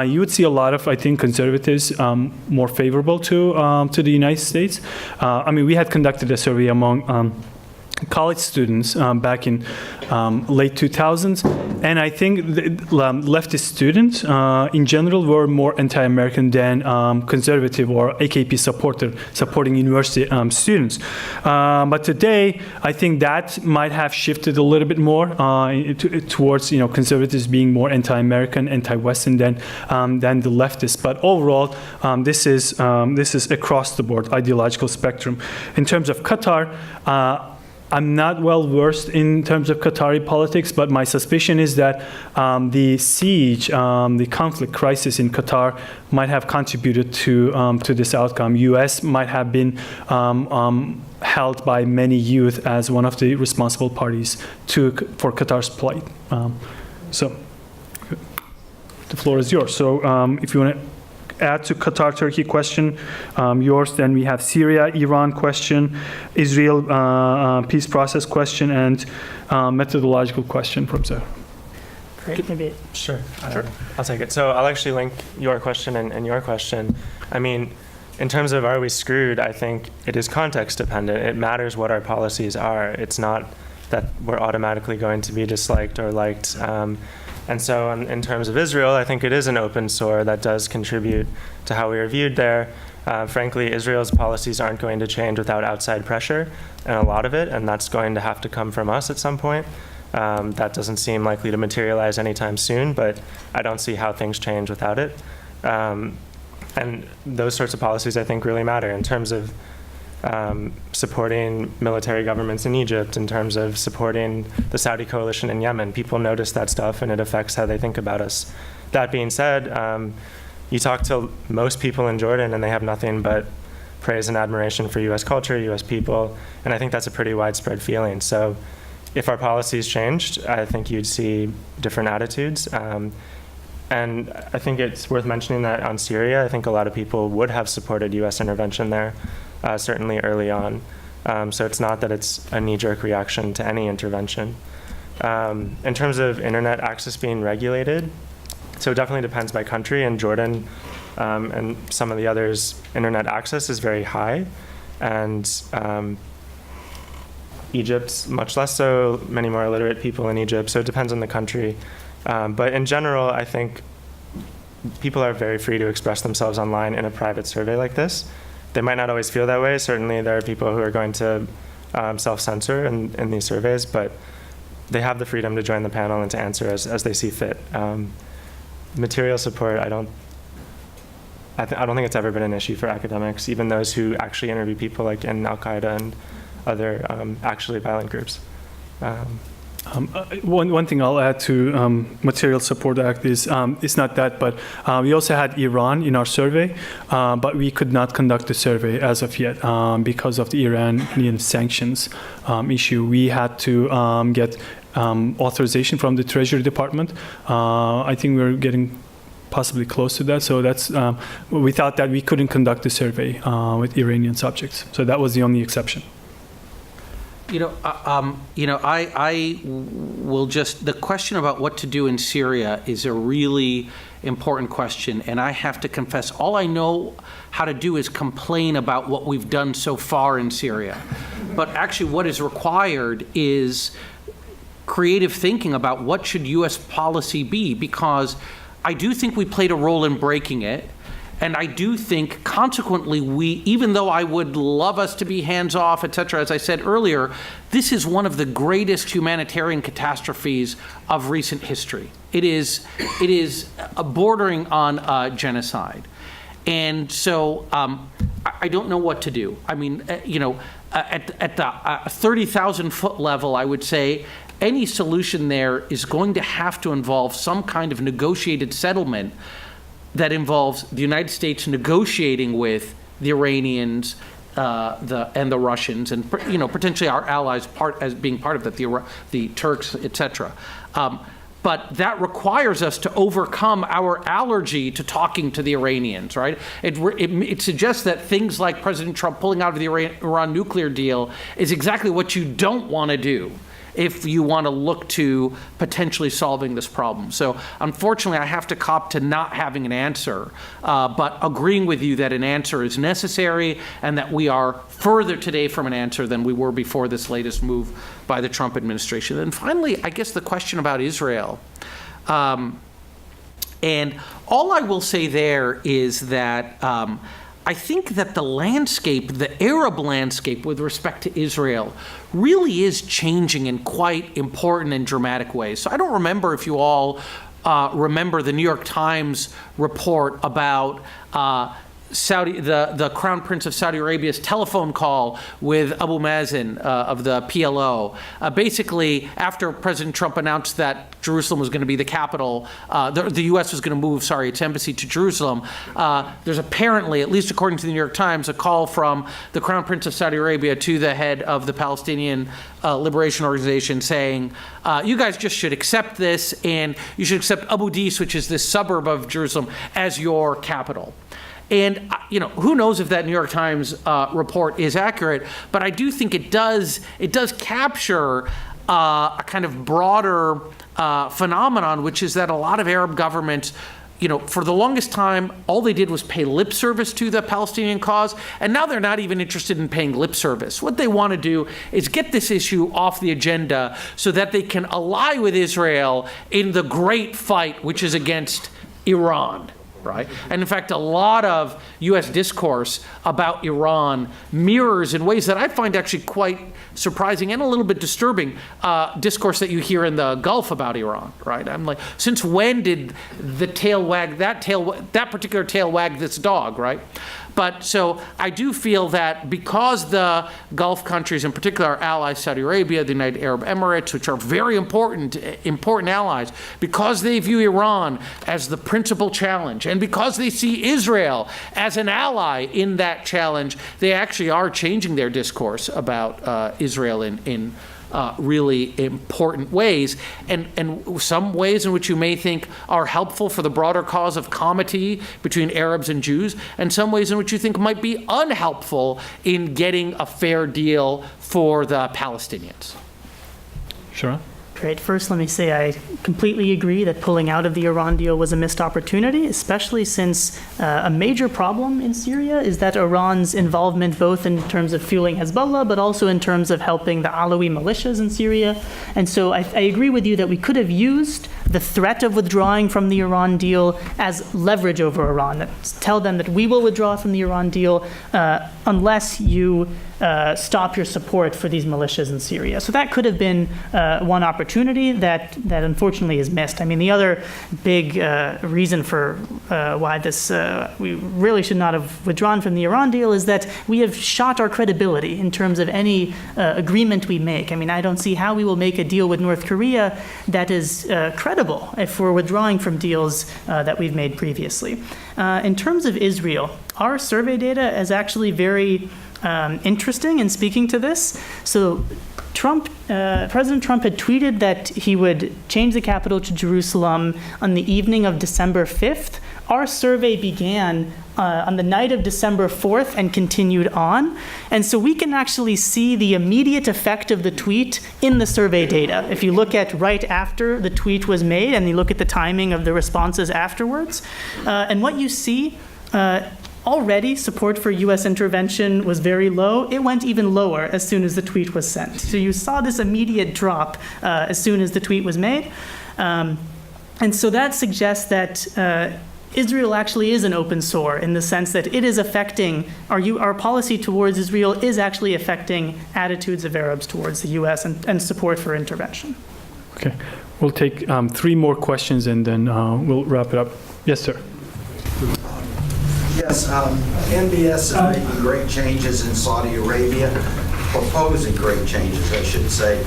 you would see a lot of, I think, conservatives more favorable to the United States. I mean, we had conducted a survey among college students back in late 2000s, and I think the leftist students in general were more anti-American than conservative or AKP supporting university students. But today, I think that might have shifted a little bit more towards conservatives being more anti-American, anti-Western than the leftists. But overall, this is across the board ideological spectrum. In terms of Qatar, I'm not well versed in terms of Qatari politics, but my suspicion is that the siege, the conflict crisis in Qatar might have contributed to this outcome. U.S. might have been held by many youth as one of the responsible parties for Qatar's plight. So the floor is yours. So if you want to add to Qatar-Turkey question, yours, then we have Syria, Iran question, Israel peace process question, and methodological question from Zahra. Great, maybe. Sure. I'll take it. So I'll actually link your question and your question. I mean, in terms of are we screwed, I think it is context dependent. It matters what our policies are. It's not that we're automatically going to be disliked or liked. And so in terms of Israel, I think it is an open sore that does contribute to how we are viewed there. Frankly, Israel's policies aren't going to change without outside pressure, and a lot of it, and that's going to have to come from us at some point. That doesn't seem likely to materialize anytime soon, but I don't see how things change without it. And those sorts of policies, I think, really matter in terms of supporting military governments in Egypt, in terms of supporting the Saudi coalition in Yemen. People notice that stuff, and it affects how they think about us. That being said, you talk to most people in Jordan, and they have nothing but praise and admiration for U.S. culture, U.S. people, and I think that's a pretty widespread feeling. So if our policies changed, I think you'd see different attitudes. And I think it's worth mentioning that on Syria, I think a lot of people would have supported U.S. intervention there, certainly early on. So it's not that it's a knee-jerk reaction to any intervention. In terms of internet access being regulated, so it definitely depends by country. In Jordan and some of the others, internet access is very high. And Egypt, much less so, many more illiterate people in Egypt, so it depends on the country. But in general, I think people are very free to express themselves online in a private survey like this. They might not always feel that way. Certainly there are people who are going to self-censor in these surveys, but they have the freedom to join the panel and to answer as they see fit. Material support, I don't think it's ever been an issue for academics, even those who actually interview people like in Al-Qaeda and other actually violent groups. One thing I'll add to Material Support Act is it's not that, but we also had Iran in our survey, but we could not conduct the survey as of yet because of the Iranian sanctions issue. We had to get authorization from the Treasury Department. I think we're getting possibly close to that. So that's we thought that we couldn't conduct the survey with Iranian subjects. So that was the only exception. I will just, the question about what to do in Syria is a really important question, and I have to confess, all I know how to do is complain about what we've done so far in Syria. But actually what is required is creative thinking about what should U.S. policy be, because I do think we played a role in breaking it. And I do think, consequently, even though I would love us to be hands-off, et cetera, as I said earlier, this is one of the greatest humanitarian catastrophes of recent history. It is bordering on genocide. And so I don't know what to do. I mean, at the 30,000-foot level, I would say any solution there is going to have to involve some kind of negotiated settlement that involves the United States negotiating with the Iranians and the Russians, and potentially our allies as being part of that, the Turks, etc. But that requires us to overcome our allergy to talking to the Iranians, right? It suggests that things like President Trump pulling out of the Iran nuclear deal is exactly what you don't want to do if you want to look to potentially solving this problem. So unfortunately, I have to cop to not having an answer, but agreeing with you that an answer is necessary and that we are further today from an answer than we were before this latest move by the Trump administration. And finally, I guess the question about Israel. And all I will say there is that I think that the Arab landscape with respect to Israel really is changing in quite important and dramatic ways. So I don't remember if you all remember the New York Times report about the Crown Prince of Saudi Arabia's telephone call with Abu Mazen of the PLO. Basically, after President Trump announced that Jerusalem was going to be the capital, the U.S. was going to move, its embassy to Jerusalem, there's apparently, at least according to the New York Times, a call from the Crown Prince of Saudi Arabia to the head of the Palestinian Liberation Organization saying, you guys just should accept this, and you should accept Abu Dis, which is this suburb of Jerusalem, as your capital. And who knows if that New York Times report is accurate, but I do think it does capture a kind of broader phenomenon, which is that a lot of Arab governments, for the longest time, all they did was pay lip service to the Palestinian cause, and now they're not even interested in paying lip service. What they want to do is get this issue off the agenda so that they can ally with Israel in the great fight, which is against Iran. Right? And in fact, a lot of U.S. discourse about Iran mirrors in ways that I find actually quite surprising and a little bit disturbing discourse that you hear in the Gulf about Iran. Right? I'm like, since when did the tail wag that particular tail wag this dog? Right? But so I do feel that because the Gulf countries, in particular our allies, Saudi Arabia, the United Arab Emirates, which are very important allies, because they view Iran as the principal challenge, and because they see Israel as an ally in that challenge, they actually are changing their discourse about Israel in really important ways, and some ways in which you may think are helpful for the broader cause of comity between Arabs and Jews, and some ways in which you think might be unhelpful in getting a fair deal for the Palestinians. Sure. Great. First, let me say I completely agree that pulling out of the Iran deal was a missed opportunity, especially since a major problem in Syria is that Iran's involvement both in terms of fueling Hezbollah, but also in terms of helping the Alawi militias in Syria. And so I agree with you that we could have used the threat of withdrawing from the Iran deal as leverage over Iran. Tell them that we will withdraw from the Iran deal unless you stop your support for these militias in Syria. So that could have been one opportunity that unfortunately is missed. I mean, the other big reason for why we really should not have withdrawn from the Iran deal is that we have shot our credibility in terms of any agreement we make. I mean, I don't see how we will make a deal with North Korea that is credible if we're withdrawing from deals that we've made previously. In terms of Israel, our survey data is actually very interesting in speaking to this. So President Trump had tweeted that he would change the capital to Jerusalem on the evening of December 5th. Our survey began on the night of December 4th and continued on. And so we can actually see the immediate effect of the tweet in the survey data. If you look at right after the tweet was made and you look at the timing of the responses afterwards, and what you see, already support for U.S. intervention was very low. It went even lower as soon as the tweet was sent. So you saw this immediate drop as soon as the tweet was made. And so that suggests that Israel actually is an open sore in the sense that it is affecting, our policy towards Israel is actually affecting attitudes of Arabs towards the U.S. and support for intervention. Okay. We'll take 3 more questions and then we'll wrap it up. Yes, sir. Yes, NBS is making great changes in Saudi Arabia, proposing great changes, I should say.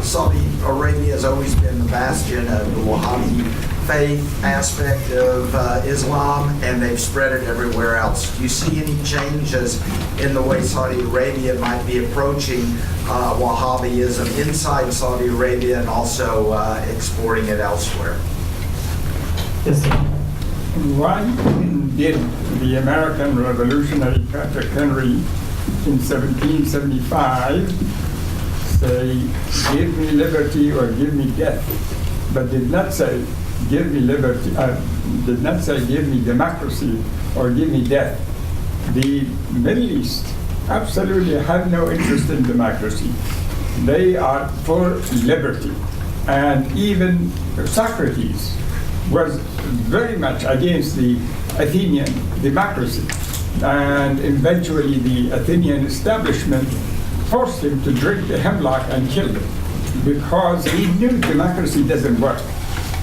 Saudi Arabia has always been the bastion of the Wahhabi faith aspect of Islam, and they've spread it everywhere else. Do you see any changes in the way Saudi Arabia might be approaching Wahhabism inside Saudi Arabia and also exporting it elsewhere? Yes, sir. Why did the American revolutionary Patrick Henry in 1775 say, give me liberty or give me death, but did not say, give me liberty, did not say, give me democracy or give me death? The Middle East absolutely have no interest in democracy. They are for liberty. And even Socrates was very much against the Athenian democracy. And eventually the Athenian establishment forced him to drink the hemlock and kill him because he knew democracy doesn't work.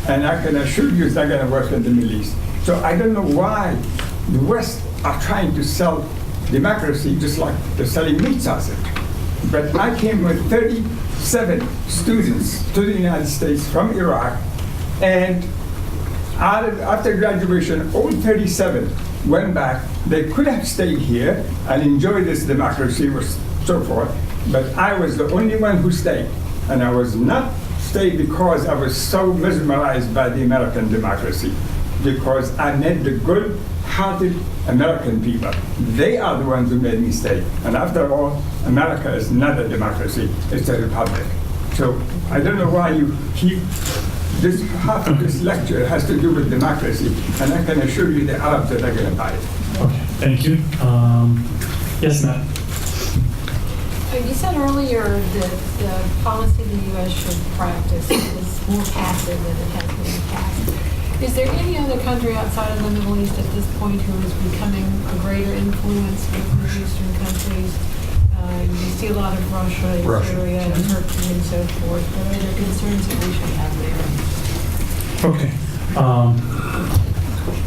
And I can assure you it's not going to work in the Middle East. So I don't know why the West are trying to sell democracy just like they're selling meat sausage. But I came with 37 students to the United States from Iraq, and after graduation, all 37 went back. They could have stayed here and enjoyed this democracy or so forth, but I was the only one who stayed. And I was not stayed because I was so mesmerized by the American democracy, because I met the good-hearted American people. They are the ones who made me stay. And after all, America is not a democracy, it's a republic. So I don't know why you keep this. Half of this lecture has to do with democracy, and I can assure you the Arabs are not going to buy it. Okay, thank you. Yes, Matt. You said earlier that the policy the U.S. should practice is more passive than it has been in the past. Is there any other country outside of the Middle East at this point who is becoming a greater influence with Middle Eastern countries? You see a lot of Russia, Syria, and Turkey, and so forth. What are the concerns that we should have there? Okay.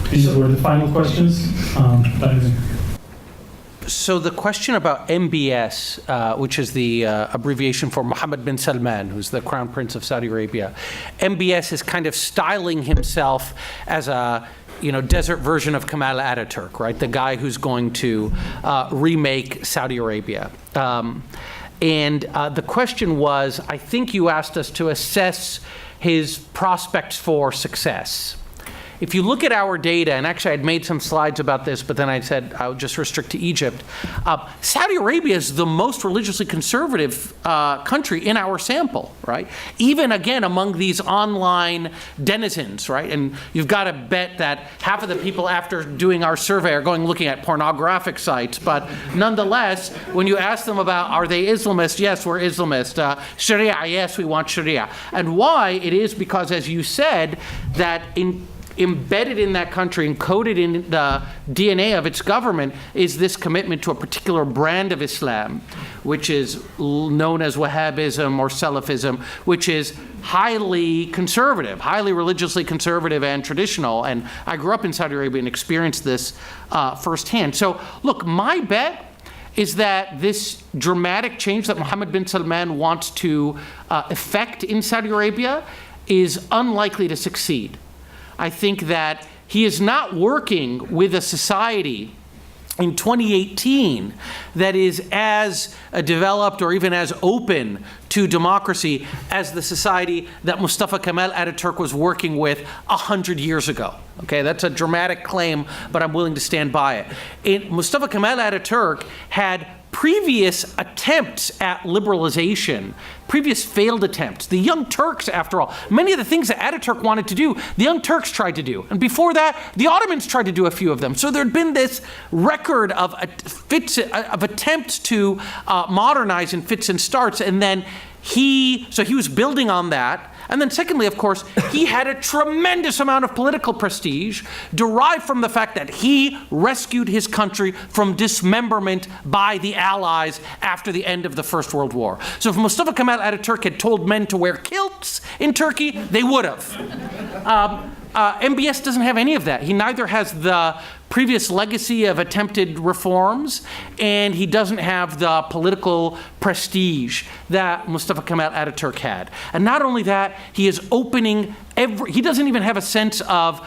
These were the final questions. So the question about MBS, which is the abbreviation for Mohammed bin Salman, who's the Crown Prince of Saudi Arabia, MBS is kind of styling himself as a desert version of Kemal Ataturk, right? The guy who's going to remake Saudi Arabia. And the question was, I think you asked us to assess his prospects for success. If you look at our data, and actually I'd made some slides about this, but then I said I would just restrict to Egypt. Saudi Arabia is the most religiously conservative country in our sample, right? Even again among these online denizens, right? And you've got to bet that half of the people after doing our survey are going looking at pornographic sites, but nonetheless, when you ask them about are they Islamist, yes, we're Islamist. Sharia, yes, we want Sharia. And why? It is because, as you said, that embedded in that country, encoded in the DNA of its government, is this commitment to a particular brand of Islam, which is known as Wahhabism or Salafism, which is highly conservative, highly religiously conservative and traditional. And I grew up in Saudi Arabia and experienced this firsthand. So look, my bet is that this dramatic change that Mohammed bin Salman wants to effect in Saudi Arabia is unlikely to succeed. I think that he is not working with a society in 2018 that is as developed or even as open to democracy as the society that Mustafa Kemal Ataturk was working with 100 years ago. Okay, that's a dramatic claim, but I'm willing to stand by it. Mustafa Kemal Ataturk had previous attempts at liberalization, previous failed attempts. The Young Turks, after all, many of the things that Ataturk wanted to do, the Young Turks tried to do. And before that, the Ottomans tried to do a few of them. So there'd been this record of attempts to modernize in fits and starts. And then he was building on that. And then secondly, of course, he had a tremendous amount of political prestige derived from the fact that he rescued his country from dismemberment by the Allies after the end of the First World War. So if Mustafa Kemal Ataturk had told men to wear kilts in Turkey, they would have. MBS doesn't have any of that. He neither has the previous legacy of attempted reforms, and he doesn't have the political prestige that Mustafa Kemal Ataturk had. And not only that, he is opening he doesn't even have a sense of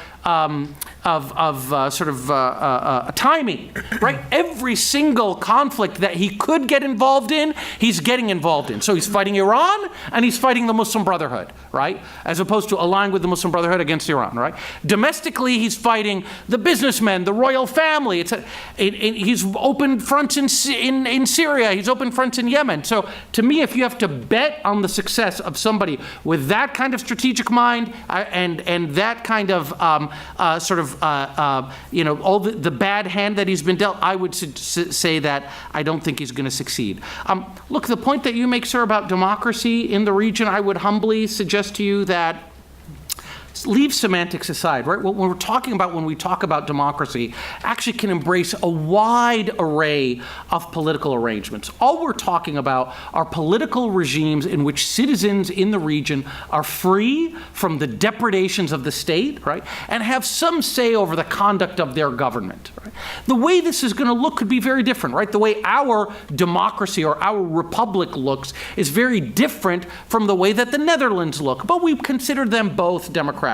timing, right? Every single conflict that he could get involved in, he's getting involved in. So he's fighting Iran and he's fighting the Muslim Brotherhood, right? As opposed to allying with the Muslim Brotherhood against Iran, right? Domestically, he's fighting the businessmen, the royal family. He's opened fronts in Syria. He's opened fronts in Yemen. So to me, if you have to bet on the success of somebody with that kind of strategic mind and that kind of all the bad hand that he's been dealt, I would say that I don't think he's going to succeed. Look, the point that you make, sir, about democracy in the region, I would humbly suggest to you that leave semantics aside, right? What we're talking about when we talk about democracy actually can embrace a wide array of political arrangements. All we're talking about are political regimes in which citizens in the region are free from the depredations of the state, right? And have some say over the conduct of their government, right? The way this is going to look could be very different, right? The way our democracy or our republic looks is very different from the way that the Netherlands look, but we consider them both democratic.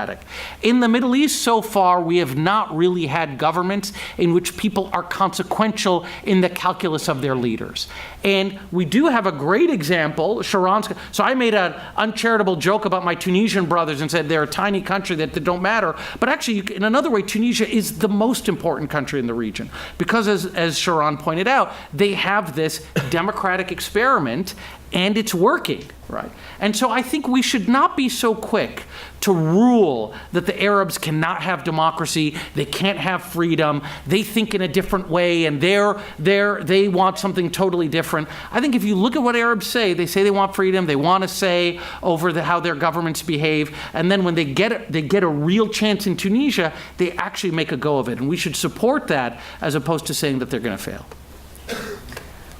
In the Middle East so far, we have not really had governments in which people are consequential in the calculus of their leaders. And we do have a great example, Sharon's. So I made an uncharitable joke about my Tunisian brothers and said they're a tiny country that don't matter. But actually, in another way, Tunisia is the most important country in the region because, as Sharon pointed out, they have this democratic experiment and it's working, right? And so I think we should not be so quick to rule that the Arabs cannot have democracy, they can't have freedom, they think in a different way, and they want something totally different. I think if you look at what Arabs say they want freedom, they want a say over how their governments behave, and then when they get a real chance in Tunisia, they actually make a go of it. And we should support that as opposed to saying that they're going to fail.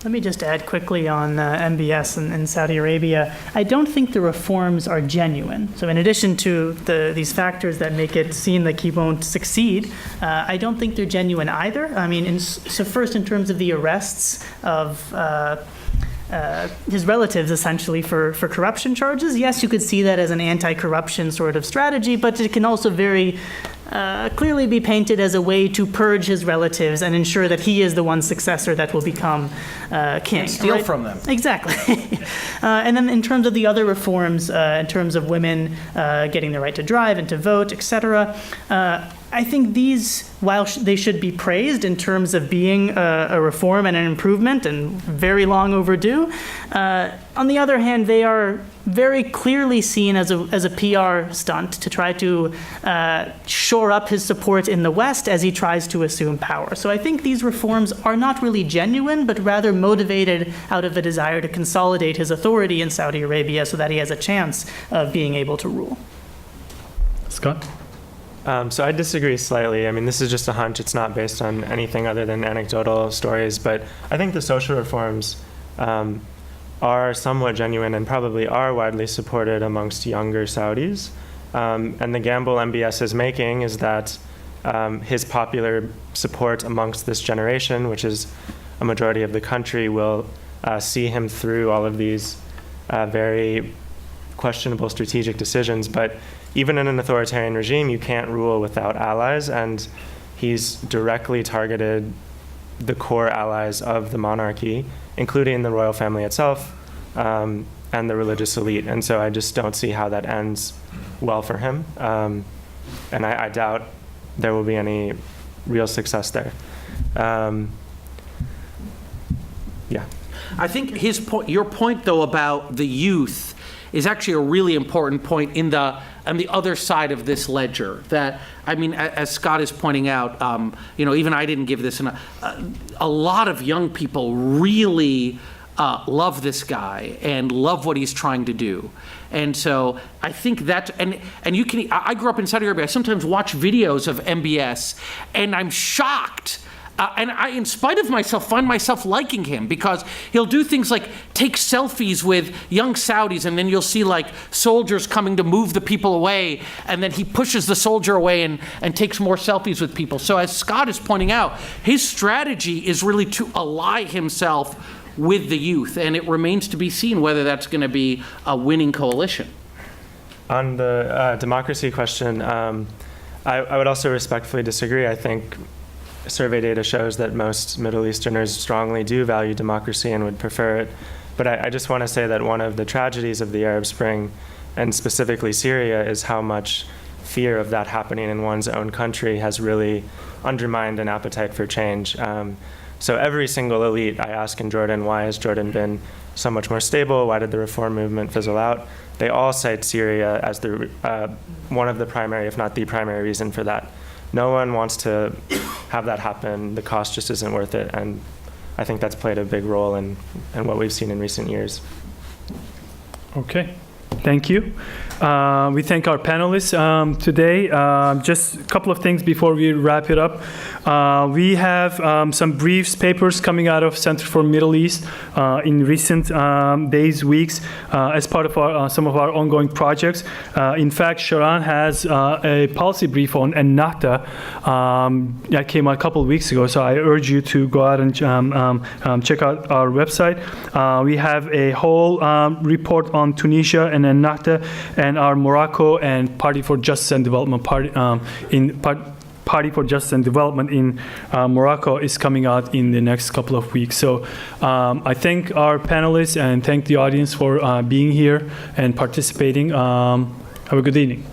Let me just add quickly on MBS in Saudi Arabia. I don't think the reforms are genuine. So in addition to these factors that make it seem like he won't succeed, I don't think they're genuine either. I mean, so first in terms of the arrests of his relatives, essentially, for corruption charges, yes, you could see that as an anti-corruption sort of strategy, but it can also very clearly be painted as a way to purge his relatives and ensure that he is the one successor that will become king. Steal right? from them. Exactly. And then in terms of the other reforms, in terms of women getting the right to drive and to vote, etc., I think these, while they should be praised in terms of being a reform and an improvement and very long overdue, on the other hand, they are very clearly seen as a PR stunt to try to shore up his support in the West as he tries to assume power. So I think these reforms are not really genuine, but rather motivated out of a desire to consolidate his authority in Saudi Arabia so that he has a chance of being able to rule. Scott? So I disagree slightly. I mean, this is just a hunch. It's not based on anything other than anecdotal stories. But I think the social reforms are somewhat genuine and probably are widely supported amongst younger Saudis. And the gamble MBS is making is that his popular support amongst this generation, which is a majority of the country, will see him through all of these very questionable strategic decisions. But even in an authoritarian regime, you can't rule without allies, and he's directly targeted the core allies of the monarchy, including the royal family itself and the religious elite. And so I just don't see how that ends well for him. And I doubt there will be any real success there. Yeah. I think your point, though, about the youth is actually a really important point on the other side of this ledger. That, I mean, as Scott is pointing out, even I didn't give this, a lot of young people really love this guy and love what he's trying to do. And so I think that, and I grew up in Saudi Arabia. I sometimes watch videos of MBS, and I'm shocked. And I, in spite of myself, find myself liking him because he'll do things like take selfies with young Saudis, and then you'll see like soldiers coming to move the people away, and then he pushes the soldier away and takes more selfies with people. So as Scott is pointing out, his strategy is really to ally himself with the youth, and it remains to be seen whether that's going to be a winning coalition. On the democracy question, I would also respectfully disagree. I think survey data shows that most Middle Easterners strongly do value democracy and would prefer it. But I just want to say that one of the tragedies of the Arab Spring, and specifically Syria, is how much fear of that happening in one's own country has really undermined an appetite for change. So every single elite, I ask in Jordan, why has Jordan been so much more stable? Why did the reform movement fizzle out? They all cite Syria as one of the primary, if not the primary reason for that. No one wants to have that happen. The cost just isn't worth it. And I think that's played a big role in what we've seen in recent years. Okay. Thank you. We thank our panelists today. Just a couple of things before we wrap it up. We have some briefs, papers coming out of Center for Middle East in recent days, weeks, as part of some of our ongoing projects. In fact, Sharon has a policy brief on Ennahda that came out a couple of weeks ago, so I urge you to go out and check out our website. We have a whole report on Tunisia and Ennahda, and our Morocco and Party for Justice and Development Party for Justice and Development in Morocco is coming out in the next couple of weeks. So I thank our panelists and thank the audience for being here and participating. Have a good evening.